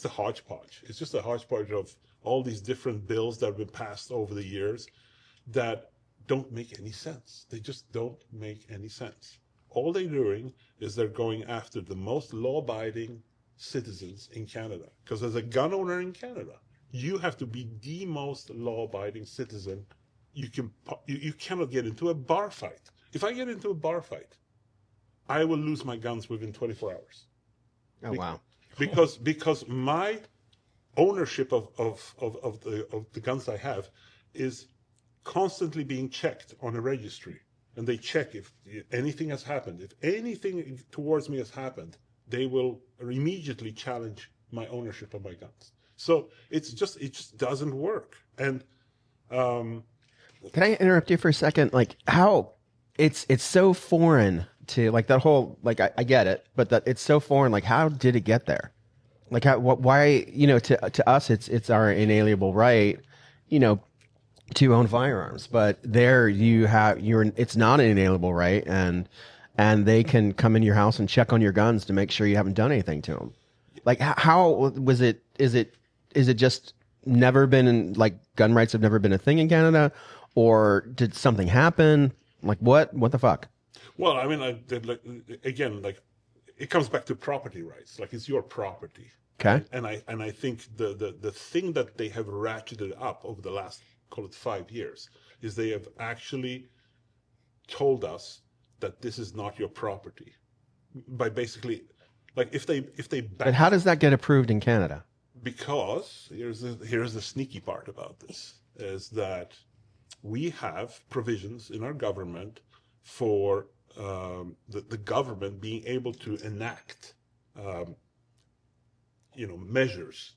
hodgepodge. It's just a hodgepodge of all these different bills that have been passed over the years that don't make any sense. They just don't make any sense. All they're doing is they're going after the most law-abiding citizens in Canada. Because as a gun owner in Canada, you have to be the most law-abiding citizen. You cannot get into a bar fight. If I get into a bar fight, I will lose my guns within 24 hours. Oh, wow. Because my ownership of the guns I have is constantly being checked on a registry, and they check if anything has happened. If anything towards me has happened, they will immediately challenge my ownership of my guns. So it just doesn't work. And can I interrupt you for a second? Like, how it's so foreign to like that whole like I get it, but that it's so foreign. Like, how did it get there? Like, why? To us, it's our inalienable right, to own firearms. But there, it's not an inalienable right, and they can come in your house and check on your guns to make sure you haven't done anything to them. Like, how was it? Is it just never been like gun rights have never been a thing in Canada, or did something happen? Like, what the fuck? Well, I mean, again, like it comes back to property rights. Like, it's your property. Okay. And I think the thing that they have ratcheted up over the last, call it 5 years, is they have actually told us that this is not your property by basically, like, if they But how does that get approved in Canada? Because here's the sneaky part about this, is that we have provisions in our government for the government being able to enact measures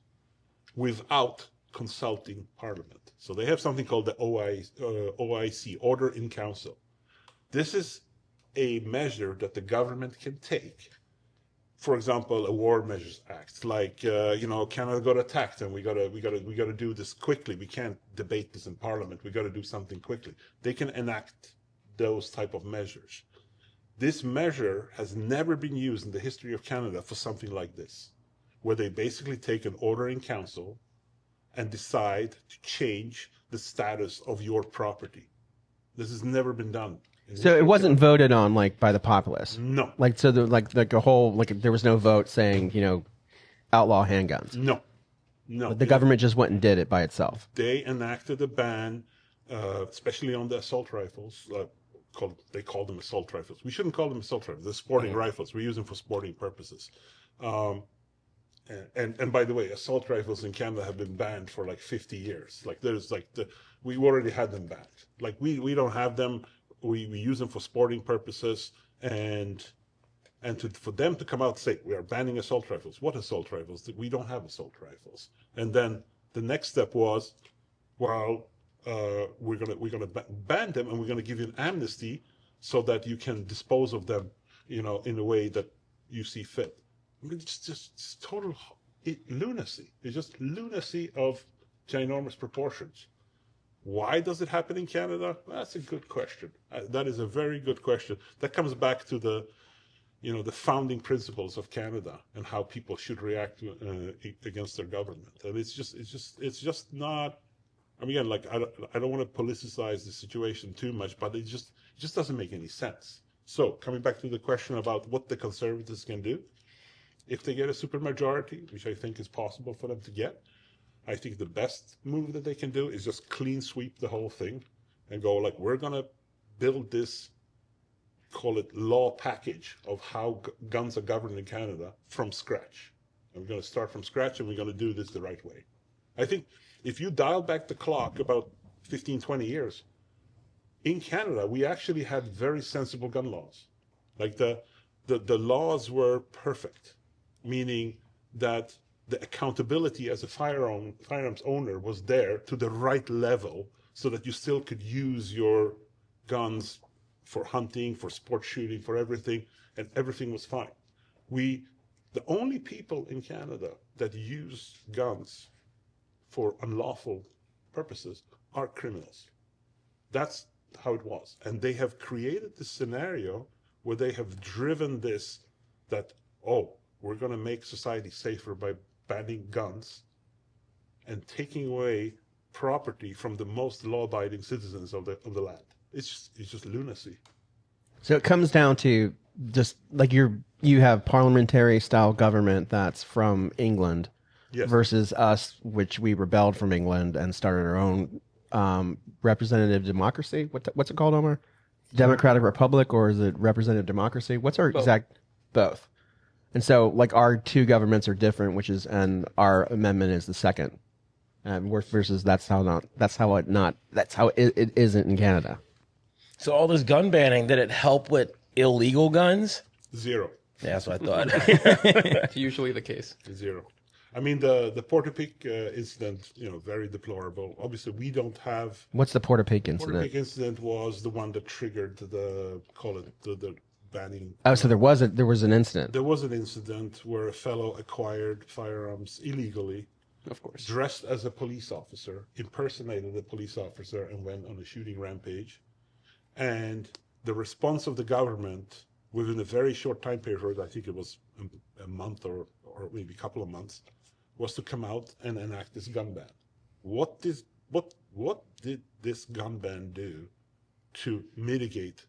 without consulting Parliament. So they have something called the OIC, Order in Council. This is a measure that the government can take. For example, a War Measures Act, like Canada got attacked, and we gotta do this quickly. We can't debate this in Parliament. We got to do something quickly. They can enact those type of measures. This measure has never been used in the history of Canada for something like this, where they basically take an order in council and decide to change the status of your property. This has never been done. So it wasn't voted on like by the populace. No. Like, so the whole, like, there was no vote saying, outlaw handguns. No. But the government just went and did it by itself. They enacted a ban, especially on the assault rifles. They call them assault rifles. We shouldn't call them assault rifles. They're sporting rifles. We use them for sporting purposes. And by the way, assault rifles in Canada have been banned for like 50 years. Like, we already had them banned. Like, we don't have them. We use them for sporting purposes, and for them to come out and say we are banning assault rifles. What assault rifles? We don't have assault rifles. And then the next step was, well, we're gonna ban them, and we're gonna give you an amnesty so that you can dispose of them, in a way that you see fit. I mean, it's just total lunacy. It's just lunacy of ginormous proportions. Why does it happen in Canada? That's a good question. That is a very good question. That comes back to the founding principles of Canada and how people should react against their government. And it's just not. I mean, again, like, I don't want to politicize the situation too much, but it just doesn't make any sense. So coming back to the question about what the Conservatives can do, if they get a supermajority, which I think is possible for them to get, I think the best move that they can do is just clean sweep the whole thing and go, like, we're going to build this, call it law package of how guns are governed in Canada from scratch. And we're going to start from scratch, and we're going to do this the right way. I think if you dial back the clock about 15, 20 years, in Canada, we actually had very sensible gun laws. Like, the laws were perfect, meaning that the accountability as a firearms owner was there to the right level, so that you still could use your guns for hunting, for sport shooting, for everything, and everything was fine. The only people in Canada that use guns for unlawful purposes are criminals. That's how it was. And they have created this scenario where they have driven this, that, we're going to make society safer by banning guns and taking away property from the most law-abiding citizens of the land. It's just lunacy. So it comes down to just like you have parliamentary style government that's from England, Yes. versus us, which we rebelled from England and started our own representative democracy. What's it called, Omar? Democratic Republic, or is it representative democracy? What's our exact both? And so, like, our two governments are different, and our amendment is the second. Versus that's how it isn't in Canada. So all this gun banning, did it help with illegal guns? Zero. Yeah, that's what I thought. It's usually the case. Zero. I mean, the Porta-Pick incident, very deplorable. Obviously, we don't have. What's the Porta-Pick incident? Porta-Pick incident was the one that triggered the banning. Oh, so there was an incident. There was an incident where a fellow acquired firearms illegally, Of course. dressed as a police officer, impersonated a police officer, and went on a shooting rampage. And the response of the government within a very short time period, I think it was a month or maybe a couple of months, was to come out and enact this gun ban. What did this gun ban do to mitigate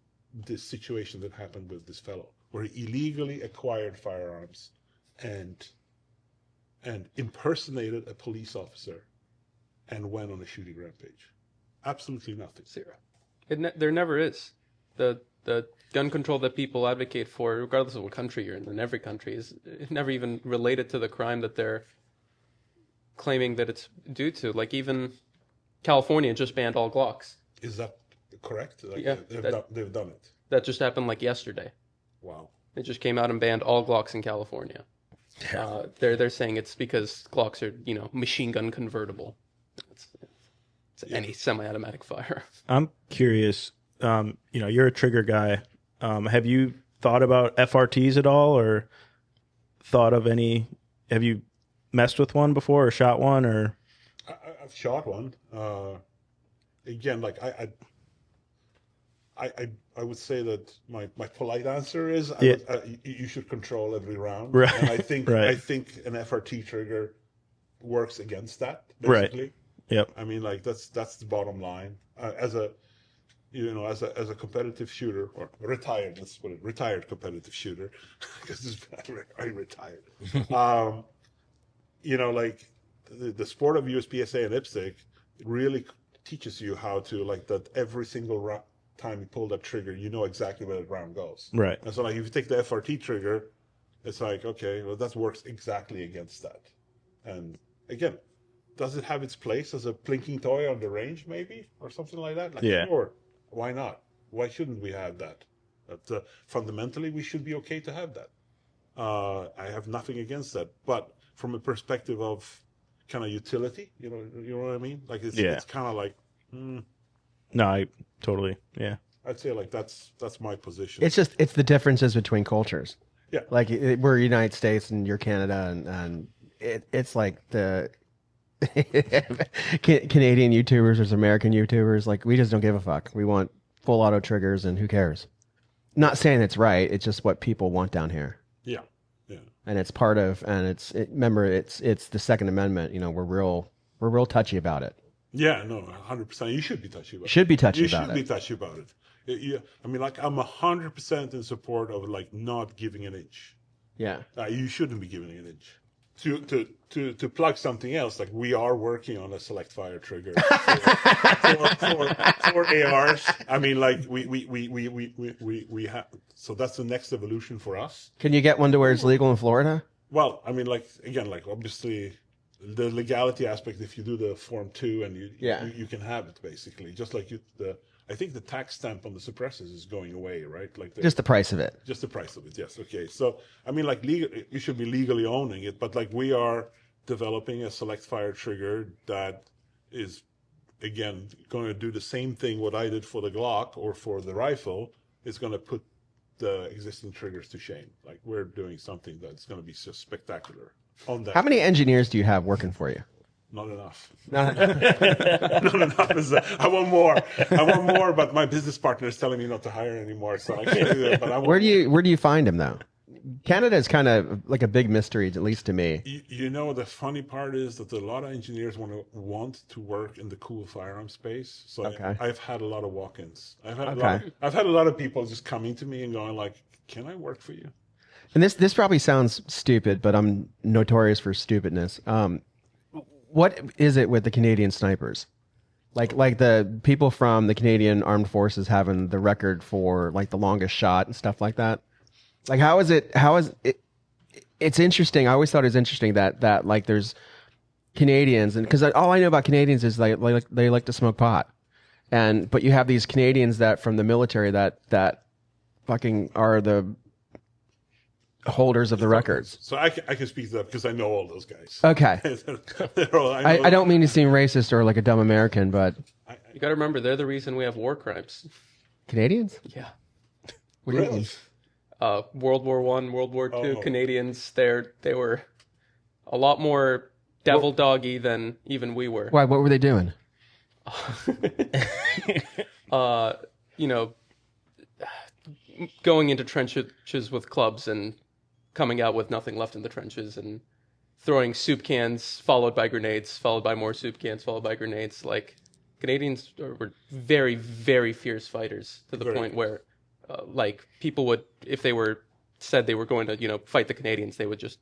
this situation that happened with this fellow, where he illegally acquired firearms and impersonated a police officer and went on a shooting rampage? Absolutely nothing. Zero. There never is. The gun control that people advocate for, regardless of what country you're in every country, is never even related to the crime that they're claiming that it's due to. Like, even California just banned all Glocks. Is that correct? Like, Yeah, they've done it. That just happened like yesterday. Wow. They just came out and banned all Glocks in California. They're saying it's because Glocks are, machine gun convertible. It's any semi-automatic fire. I'm curious. You're a trigger guy. Have you thought about FRTs at all, or thought of any? Have you messed with one before, or shot one, or? I've shot one. Again, like I would say that my polite answer is you should control every round. Right. And I think Right. an FRT trigger works against that, basically. Right. Yep. I mean, like that's the bottom line. As a competitive shooter, or retired, let's put it, retired competitive shooter, because I retired. Like the sport of USPSA and IPSC really teaches you how to, like, that every single time you pull that trigger, you know exactly where the round goes. Right. And so, like, if you take the FRT trigger, it's like, okay, well, that works exactly against that. And again, does it have its place as a plinking toy on the range, maybe, or something like that? Like, Yeah. Sure. Why not? Why shouldn't we have that? But fundamentally, we should be okay to have that. I have nothing against that. But from a perspective of kind of utility, you know what I mean? Like, it's kind of like, No, I totally, yeah. I'd say, like, that's my position. It's the differences between cultures. Yeah. Like, we're United States and you're Canada, and it's like the Canadian YouTubers versus American YouTubers. Like, we just don't give a fuck. We want full auto triggers, and who cares? Not saying it's right. It's just what people want down here. Yeah. Yeah. And it's part of, and remember, it's the Second Amendment. We're real touchy about it. Yeah, no, 100%. You should be touchy about it. Should be touchy You about should it. be touchy about it. Yeah, I mean, like, I'm 100% in support of, like, not giving an inch. Yeah. You shouldn't be giving an inch. To plug something else, like, we are working on a select fire trigger for ARs. I mean, like, we have, so that's the next evolution for us. Can you get one to where it's legal in Florida? Well, I mean, like, again, like, obviously the legality aspect, if you do the Form 2 and you can have it, basically, just like I think the tax stamp on the suppressors is going away, right? Like, Just the price of it. just the price of it, yes. Okay, so I mean, like, you should be legally owning it, but, like, we are developing a select fire trigger that is, again, going to do the same thing what I did for the Glock or for the rifle. It's going to put the existing triggers to shame. Like, we're doing something that's going to be so spectacular on that. How many engineers do you have working for you? Not enough. Not enough. I want more, but my business partner is telling me not to hire anymore, so I can't do that. But I want Where do you find them though? Canada is kind of like a big mystery, at least to me. The funny part is that a lot of engineers want to work in the cool firearm space. So Okay. I've had a lot of walk-ins. I've had Okay. a lot of people just coming to me and going, like, "Can I work for you?" And this probably sounds stupid, but I'm notorious for stupidness. What is it with the Canadian snipers? Like the people from the Canadian Armed Forces having the record for, like, the longest shot and stuff like that. Like, how is it? It's interesting. I always thought it was interesting that like there's Canadians, and because all I know about Canadians is they like to smoke pot, but you have these Canadians that from the military that fucking are the holders of the records. So I can speak to that because I know all those guys. Okay. I don't mean to seem racist or like a dumb American, but You got to remember, they're the reason we have war crimes. Canadians? Yeah. What do you mean? World War One, World War Two, Oh. Canadians, they were a lot more devil doggy than even we were. Why? What were they doing? You know, going into trenches with clubs and coming out with nothing left in the trenches and throwing soup cans followed by grenades, followed by more soup cans, followed by grenades. Like, Canadians were very, very fierce fighters to the point where, like, people would, if they were said they were going to, fight the Canadians, they would just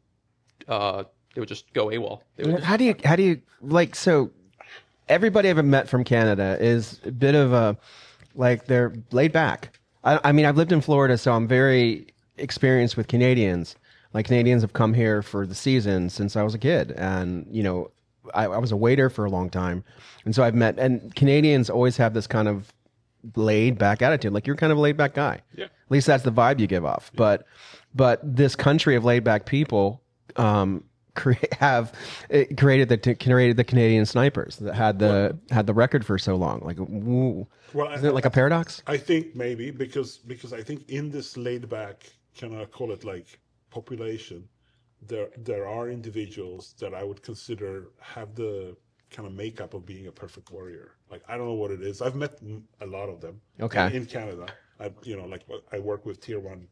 go AWOL. They would How do you like? So everybody I've met from Canada is a bit of a like they're laid back. I mean, I've lived in Florida, so I'm very experienced with Canadians. Like, Canadians have come here for the season since I was a kid, and I was a waiter for a long time, and so I've met. And Canadians always have this kind of laid back attitude. Like, you're kind of a laid back guy. Yeah. At least that's the vibe you give off. Yeah. But this country of laid back people created the Canadian snipers that had the record for so long. Like, woo. Well, Isn't it like a paradox? I think maybe because I think in this laid back, can I call it like population, there are individuals that I would consider have the kind of makeup of being a perfect warrior. Like, I don't know what it is. I've met a lot of them. Okay. In Canada, I work with tier 1,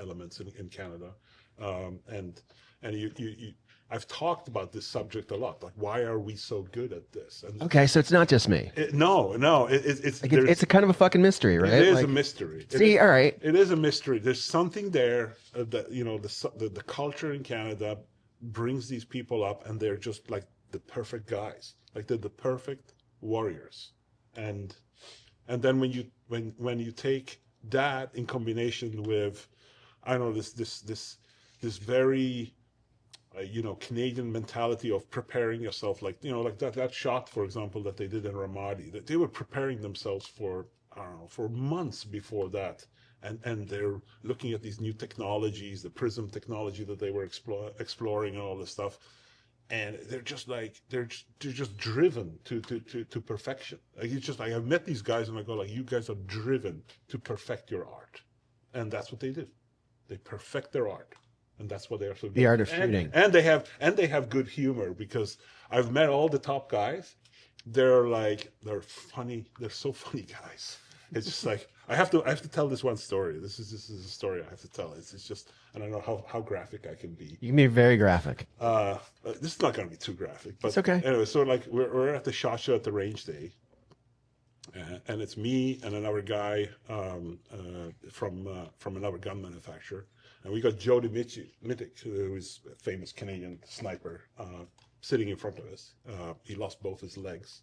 elements in Canada, and you I've talked about this subject a lot. Like, why are we so good at this? And Okay, so it's not just me. no, It's a kind of a fucking mystery, right? It is Like, a mystery. See, all right. It is a mystery. There's something there that the culture in Canada brings these people up, and they're just like the perfect guys. Like, they're the perfect warriors. And then when you take that in combination with, I don't know, this very Canadian mentality of preparing yourself, like that shot, for example, that they did in Ramadi, that they were preparing themselves for, I don't know, for months before that, and they're looking at these new technologies, the Prism technology that they were exploring and all this stuff, and they're just driven to perfection. Like, it's just like, I've met these guys and I go like, you guys are driven to perfect your art, and that's what they do. They perfect their art. And that's what they are so good. The art of shooting. And they have good humor, because I've met all the top guys. They're funny. They're so funny guys. It's just like, I have to tell this one story. This is a story I have to tell. It's just, I don't know how graphic I can be. You can be very graphic. This is not going to be too graphic, but it's okay. Anyway, so like we're at the SHOT Show at the range day, and it's me and another guy from another gun manufacturer. And we got Jody Mittick, who is a famous Canadian sniper, sitting in front of us. He lost both his legs.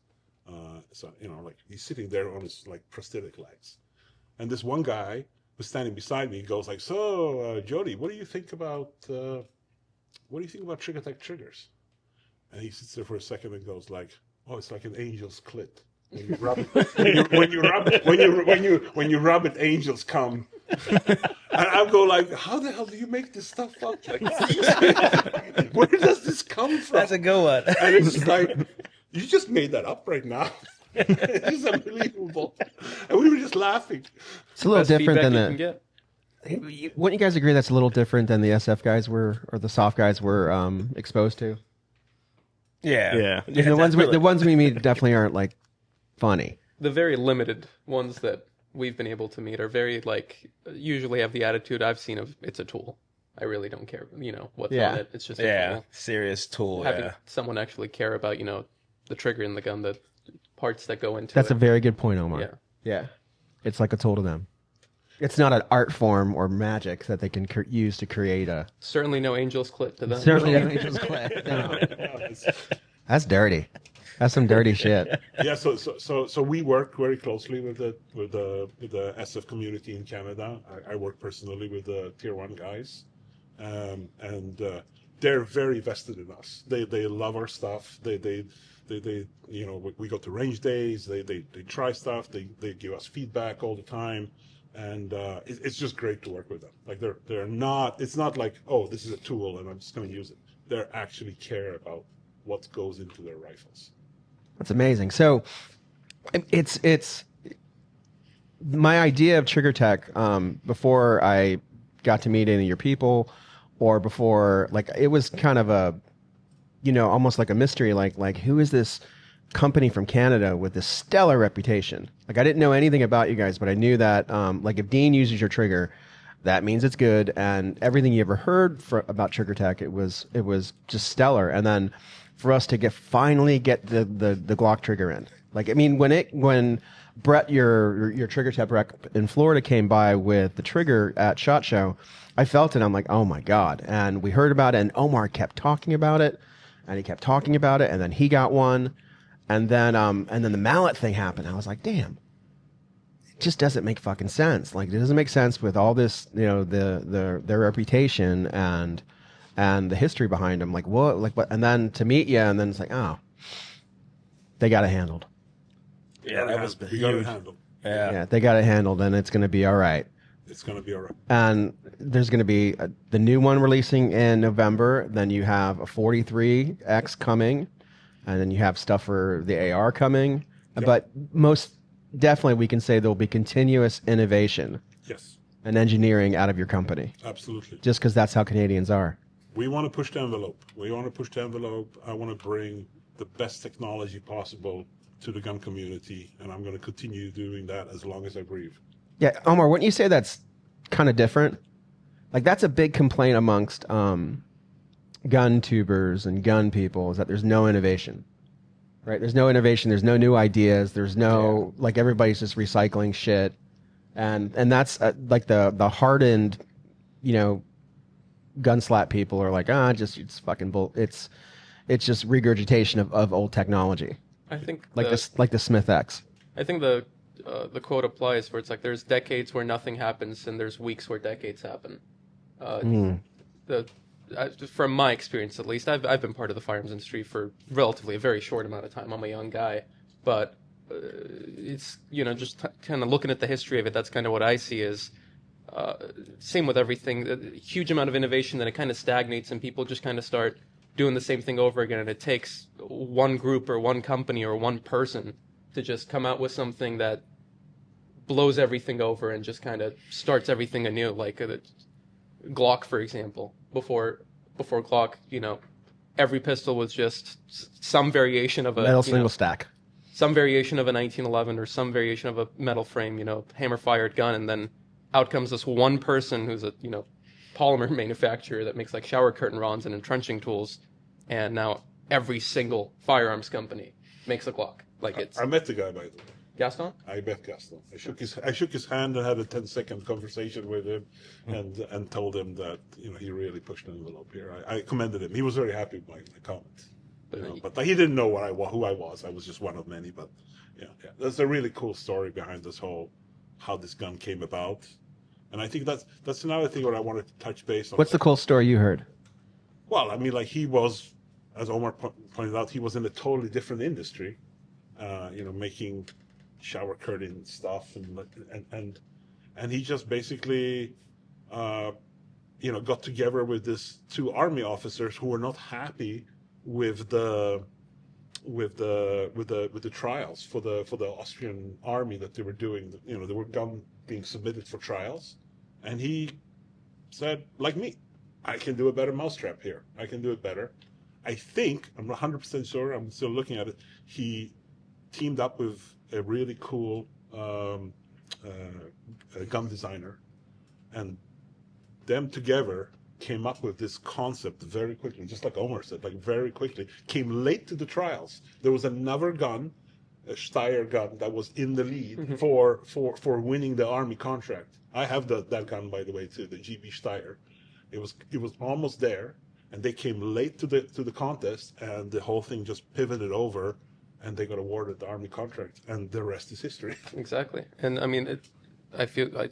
So, like, he's sitting there on his, like, prosthetic legs. And this one guy was standing beside me. He goes like, so, Jody, what do you think about Triggertech triggers? And he sits there for a second and goes like, oh, it's like an angel's clit. When you rub it, when you rub it, angels come. And I'll go like, how the hell do you make this stuff up? Like, where does this come from? That's a good one. And it's like, you just made that up right now. It's unbelievable. And we were just laughing. It's a little Best different feedback than you can get. Wouldn't you guys agree that's a little different than the SF guys were, or the soft guys were exposed to? Yeah. The ones we meet definitely aren't like funny. The very limited ones that we've been able to meet are very, like, usually have the attitude I've seen of, it's a tool. I really don't care, what's on it. It's just a tool. Serious tool. Having someone actually care about, the trigger in the gun, the parts that go into That's it. a very good point, Omar. Yeah. It's like a tool to them. It's not an art form or magic that they can use to create a... Certainly no angel's clit to them. Certainly no angel's clit. No. That's dirty. That's some dirty shit. Yeah, so we work very closely with the SF community in Canada. I work personally with the tier 1 guys, and they're very vested in us. They love our stuff. They we go to range days. They try stuff. They give us feedback all the time, and it's just great to work with them. Like they're not. It's not like, oh, this is a tool and I'm just going to use it. They actually care about what goes into their rifles. That's amazing. So it's my idea of Triggertech, before I got to meet any of your people, or before, like, it was kind of a, almost like a mystery, like who is this company from Canada with this stellar reputation? Like, I didn't know anything about you guys, but I knew that, like, if Dean uses your trigger, that means it's good, and everything you ever heard about Triggertech, it was just stellar. And then for us to finally get the Glock trigger in, like, I mean, when Brett, your Triggertech rep in Florida, came by with the trigger at SHOT Show, I felt it. I'm like, oh my God. And we heard about it, and Omar kept talking about it, and he kept talking about it, and then he got one, and then the mallet thing happened. I was like, damn, it just doesn't make fucking sense. Like, it doesn't make sense with all this, their reputation and the history behind them. Like, what? Like, what? And then to meet you, and then it's like, oh, they got it handled. Yeah, that was we got it huge. handled. Yeah, they got it handled, and it's going to be all right. It's going to be all right. And there's going to be the new one releasing in November. Then you have a 43X coming, and then you have stuff for the AR coming. Yep. But most definitely, we can say there will be continuous innovation Yes, and engineering out of your company, absolutely. just because that's how Canadians are. We want to push the envelope. I want to bring the best technology possible to the gun community, and I'm going to continue doing that as long as I breathe. Yeah, Omar, wouldn't you say that's kind of different? Like, that's a big complaint amongst gun tubers and gun people, is that there's no innovation, right? There's no innovation. There's no new ideas. There's no, like, everybody's just recycling shit. And that's like the hardened, gun slap people are like, it's fucking bull. It's just regurgitation of old technology. I think Like the Smith X. I think the quote applies where it's like there's decades where nothing happens and there's weeks where decades happen. From my experience, at least, I've been part of the firearms industry for relatively a very short amount of time. I'm a young guy, but it's just kind of looking at the history of it. That's kind of what I see is same with everything. A huge amount of innovation, then it kind of stagnates and people just kind of start doing the same thing over again. And it takes one group or one company or one person to just come out with something that blows everything over and just kind of starts everything anew. Like Glock, for example, before Glock, every pistol was just some variation of a Metal single stack. Some variation of a 1911 or some variation of a metal frame, hammer fired gun, and then out comes this one person who's a polymer manufacturer that makes like shower curtain rods and entrenching tools, and now every single firearms company makes a Glock. Like it's I met the guy, by the way. Gaston. I met Gaston. I shook his hand and had a 10-second conversation with him, and told him that he really pushed the envelope here. I commended him. He was very happy with my comments. But he didn't know who I was. I was just one of many. But yeah, that's a really cool story behind this whole how this gun came about. And I think that's another thing what I wanted to touch base on. What's the cool story you heard? Well, I mean, like, he was, as Omar pointed out, he was in a totally different industry, making shower curtain stuff, and he just basically, got together with this two army officers who were not happy with the trials for the Austrian army that they were doing. They were being submitted for trials, and he said, like me, I can do a better mousetrap here. I can do it better. I think, I'm not 100% sure, I'm still looking at it, he teamed up with a really cool gun designer, and them together came up with this concept very quickly, just like Omar said, like very quickly, came late to the trials. There was another gun, a Steyr gun, that was in the lead for winning the army contract. I have that gun, by the way, too, the GB Steyr. It was almost there, and they came late to the contest, and the whole thing just pivoted over, and they got awarded the army contract, and the rest is history. Exactly. And I mean, I feel like,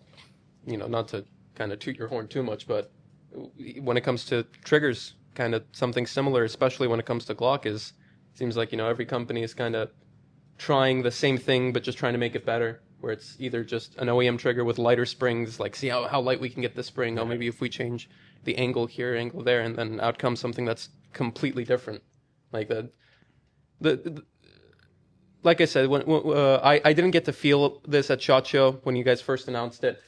not to kind of toot your horn too much, but when it comes to triggers, kind of something similar, especially when it comes to Glock, seems like, every company is kind of trying the same thing, but just trying to make it better. where it's either just an OEM trigger with lighter springs, like see how light we can get the spring. Oh, maybe if we change the angle here, angle there, and then out comes something that's completely different. Like the like I said, when I didn't get to feel this at SHOT Show when you guys first announced it.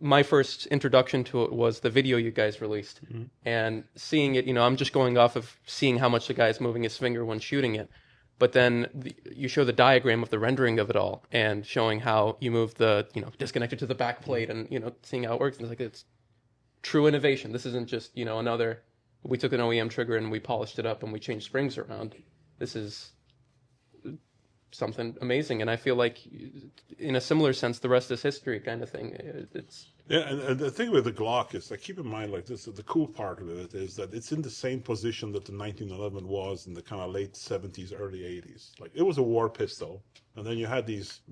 My first introduction to it was the video you guys released, and seeing it. I'm just going off of seeing how much the guy's moving his finger when shooting it. But then you show the diagram of the rendering of it all and showing how you move the, disconnected to the back plate and, seeing how it works. And it's true innovation. This isn't just, another, we took an OEM trigger and we polished it up and we changed springs around. This is something amazing. And I feel like in a similar sense, the rest is history kind of thing. Yeah, and the thing with the Glock is, keep in mind, this, the cool part of it is that it's in the same position that the 1911 was in the kind of late 70s, early 80s. It was a war pistol, and then you had these,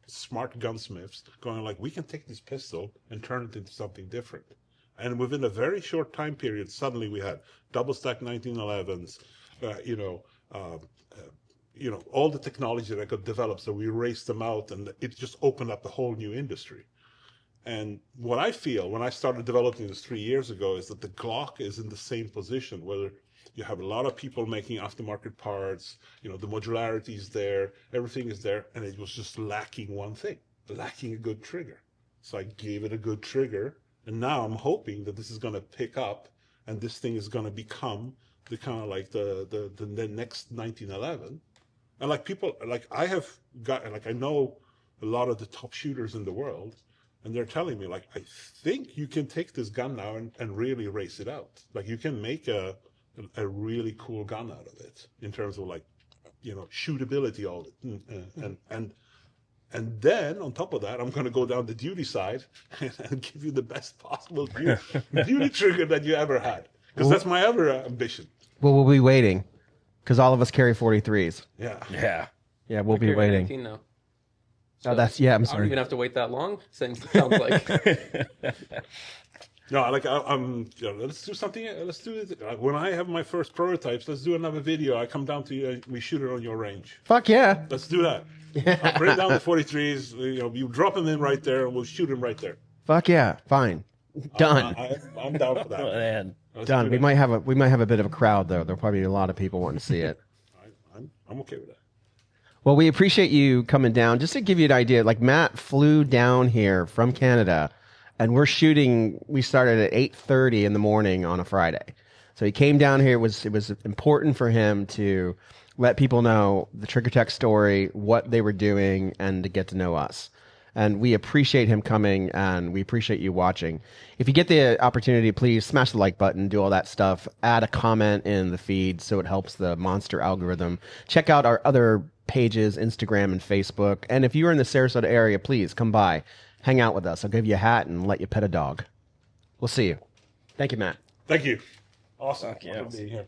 smart gunsmiths going we can take this pistol and turn it into something different. And within a very short time period, suddenly we had double-stack 1911s, all the technology that got developed, so we raced them out, and it just opened up a whole new industry. And what I feel when I started developing this 3 years ago is that the Glock is in the same position, where you have a lot of people making aftermarket parts, the modularity is there, everything is there, and it was just lacking one thing, lacking a good trigger. So I gave it a good trigger, and now I'm hoping that this is going to pick up, and this thing is going to become the kind of the next 1911. And people, I have got, I know a lot of the top shooters in the world, and they're telling me, I think you can take this gun now and really race it out. You can make a really cool gun out of it in terms of shootability, all it. And then on top of that, I'm going to go down the duty side and give you the best possible duty trigger that you ever had. Because that's my other ambition. Well, we'll be waiting, because all of us carry 43s. Yeah. Yeah, we'll be waiting. 19 now. So I'm I don't sorry. even have to wait that long. Sounds like. No, let's do something. Let's do it. When I have my first prototypes, let's do another video. I come down to you and we shoot it on your range. Fuck yeah. Let's do that. I'll bring down the 43s. You drop them in right there, and we'll shoot them right there. Fuck yeah. Fine. Done. I'm down for that. Man. Done. We might have a bit of a crowd though. There'll probably be a lot of people wanting to see it. I'm okay with that. Well, we appreciate you coming down. Just to give you an idea, Matt flew down here from Canada, and we're shooting. We started at 8:30 in the morning on a Friday, so he came down here. It was important for him to let people know the Triggertech story, what they were doing, and to get to know us. And we appreciate him coming, and we appreciate you watching. If you get the opportunity, please smash the like button, do all that stuff. Add a comment in the feed so it helps the monster algorithm. Check out our other pages, Instagram and Facebook. And if you're in the Sarasota area, please come by. Hang out with us. I'll give you a hat and let you pet a dog. We'll see you. Thank you, Matt. Thank you. Awesome. Yeah. Being here.